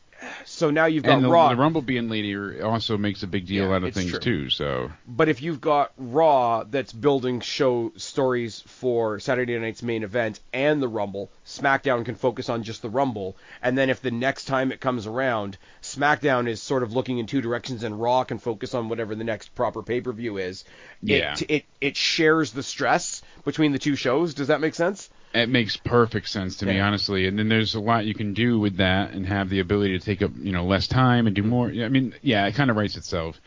so now you've got Raw. The Rumble being later also makes a big deal out of things too. So, but if you've got Raw that's building show stories for Saturday Night's Main Event and the Rumble, SmackDown can focus on just the Rumble. And then if the next time it comes around, SmackDown is sort of looking in 2 directions, and Raw can focus on whatever the next proper pay-per-view is. Yeah. It shares the stress between the 2 shows. Does that make sense? It makes perfect sense to me, honestly. And then there's a lot you can do with that and have the ability to take up, less time and do more. I mean, yeah, it kind of writes itself.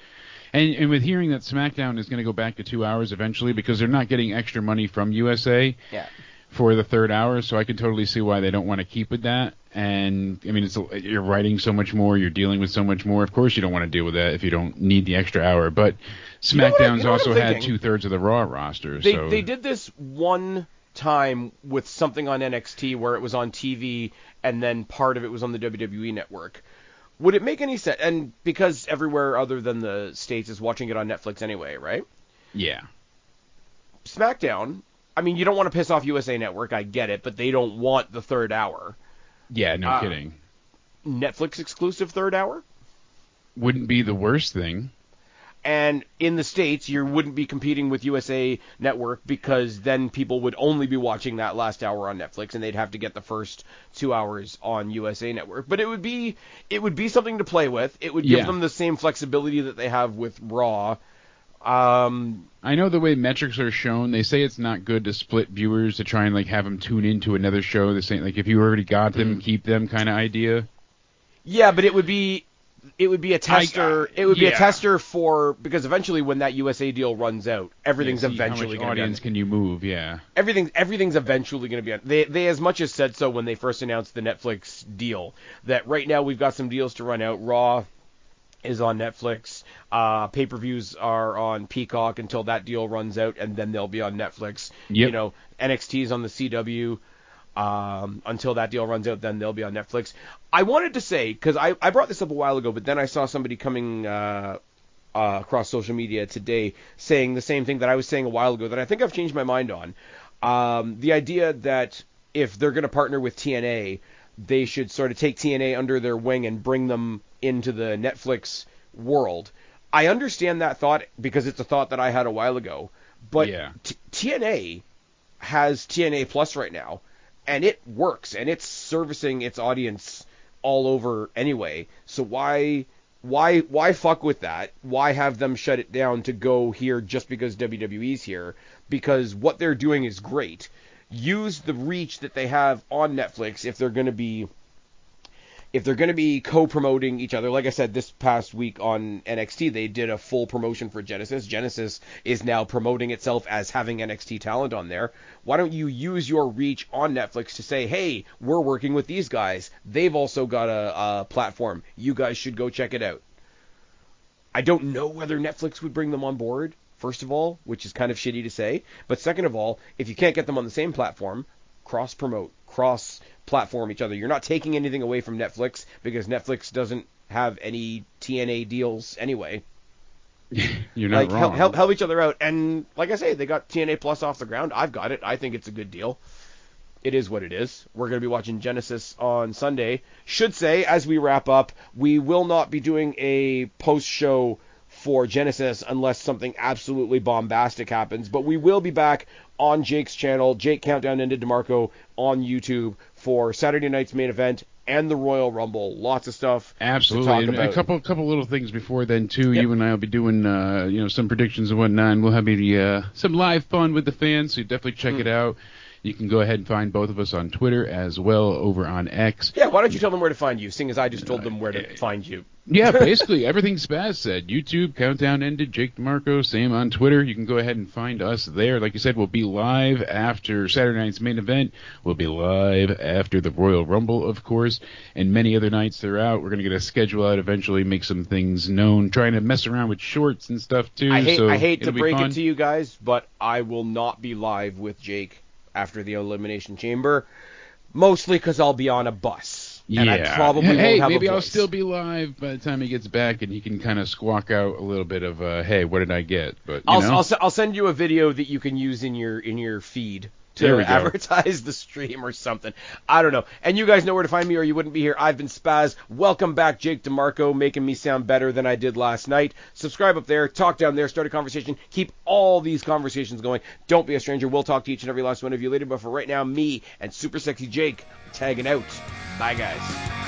And with hearing that SmackDown is going to go back to 2 hours eventually because they're not getting extra money from USA for the 3rd hour, so I can totally see why they don't want to keep with that. And, I mean, you're writing so much more, you're dealing with so much more. Of course you don't want to deal with that if you don't need the extra hour. But SmackDown's also had 2/3 of the Raw roster. They did this one time with something on NXT where it was on TV and then part of it was on the WWE network. Would it make any sense? And because everywhere other than the States is watching it on Netflix anyway, right? Yeah. SmackDown, I mean, you don't want to piss off USA Network, I get it, but they don't want the 3rd hour. Yeah, no kidding. Netflix exclusive 3rd hour? Wouldn't be the worst thing. And in the States, you wouldn't be competing with USA Network because then people would only be watching that last hour on Netflix, and they'd have to get the first 2 hours on USA Network. But it would be something to play with. It would give them the same flexibility that they have with Raw. I know the way metrics are shown, they say it's not good to split viewers to try and like have them tune into another show. They're saying like if you already got them, keep them kind of idea. Yeah, but it would be a tester. It would be a tester for, because eventually when that USA deal runs out, everything's eventually going to be on. Audience can you move? Yeah. Everything's eventually going to be on. They as much as said so when they first announced the Netflix deal that right now we've got some deals to run out. Raw is on Netflix. Pay-per-views are on Peacock until that deal runs out, and then they'll be on Netflix. Yep. NXT is on the CW. Until that deal runs out, then they'll be on Netflix. I wanted to say, because I brought this up a while ago, but then I saw somebody coming across social media today saying the same thing that I was saying a while ago that I think I've changed my mind on. The idea that if they're going to partner with TNA, they should sort of take TNA under their wing and bring them into the Netflix world. I understand that thought because it's a thought that I had a while ago, but TNA has TNA Plus right now, and it works, and it's servicing its audience all over anyway. So why fuck with that? Why have them shut it down to go here just because WWE's here? Because what they're doing is great. Use the reach that they have on Netflix if they're going to be co-promoting each other. Like I said, this past week on NXT, they did a full promotion for Genesis. Genesis is now promoting itself as having NXT talent on there. Why don't you use your reach on Netflix to say, hey, we're working with these guys. They've also got a platform. You guys should go check it out. I don't know whether Netflix would bring them on board, first of all, which is kind of shitty to say. But second of all, if you can't get them on the same platform, cross-promote, cross-platform each other. You're not taking anything away from Netflix because Netflix doesn't have any TNA deals anyway. You're not wrong. Help each other out. And like I say, they got TNA Plus off the ground. I've got it. I think it's a good deal. It is what it is. We're going to be watching Genesis on Sunday. Should say, as we wrap up, we will not be doing a post-show for Genesis unless something absolutely bombastic happens. But we will be back on Jake's channel, Jake Countdown Ended DeMarco, on YouTube for Saturday night's main event and the Royal Rumble. Lots of stuff Absolutely. to talk And about. a couple little things before then, too. Yep. You and I will be doing some predictions and whatnot, and we'll have some live fun with the fans, so definitely check it out. You can go ahead and find both of us on Twitter as well over on X. Yeah, why don't you tell them where to find you, seeing as I just told them where to find you. Yeah, basically everything Spaz said. YouTube, Countdown Ended, Jake DeMarco, same on Twitter. You can go ahead and find us there. Like you said, we'll be live after Saturday night's main event. We'll be live after the Royal Rumble, of course, and many other nights throughout. We're going to get a schedule out eventually, make some things known, trying to mess around with shorts and stuff, too. I hate to it'll be break fun. it to you guys, but I will not be live with Jake after the Elimination Chamber, mostly because I'll be on a bus. And I probably won't have maybe a voice. I'll still be live by the time he gets back, and he can kind of squawk out a little bit of, hey, what did I get? But I'll send you a video that you can use in your feed to advertise the stream or something. I don't know. And you guys know where to find me, or you wouldn't be here. I've been Spaz. Welcome back, Jake DeMarco, making me sound better than I did last night. Subscribe up there, talk down there, start a conversation. Keep all these conversations going. Don't be a stranger. We'll talk to each and every last one of you later. But for right now, me and Super Sexy Jake tagging out. Bye, guys.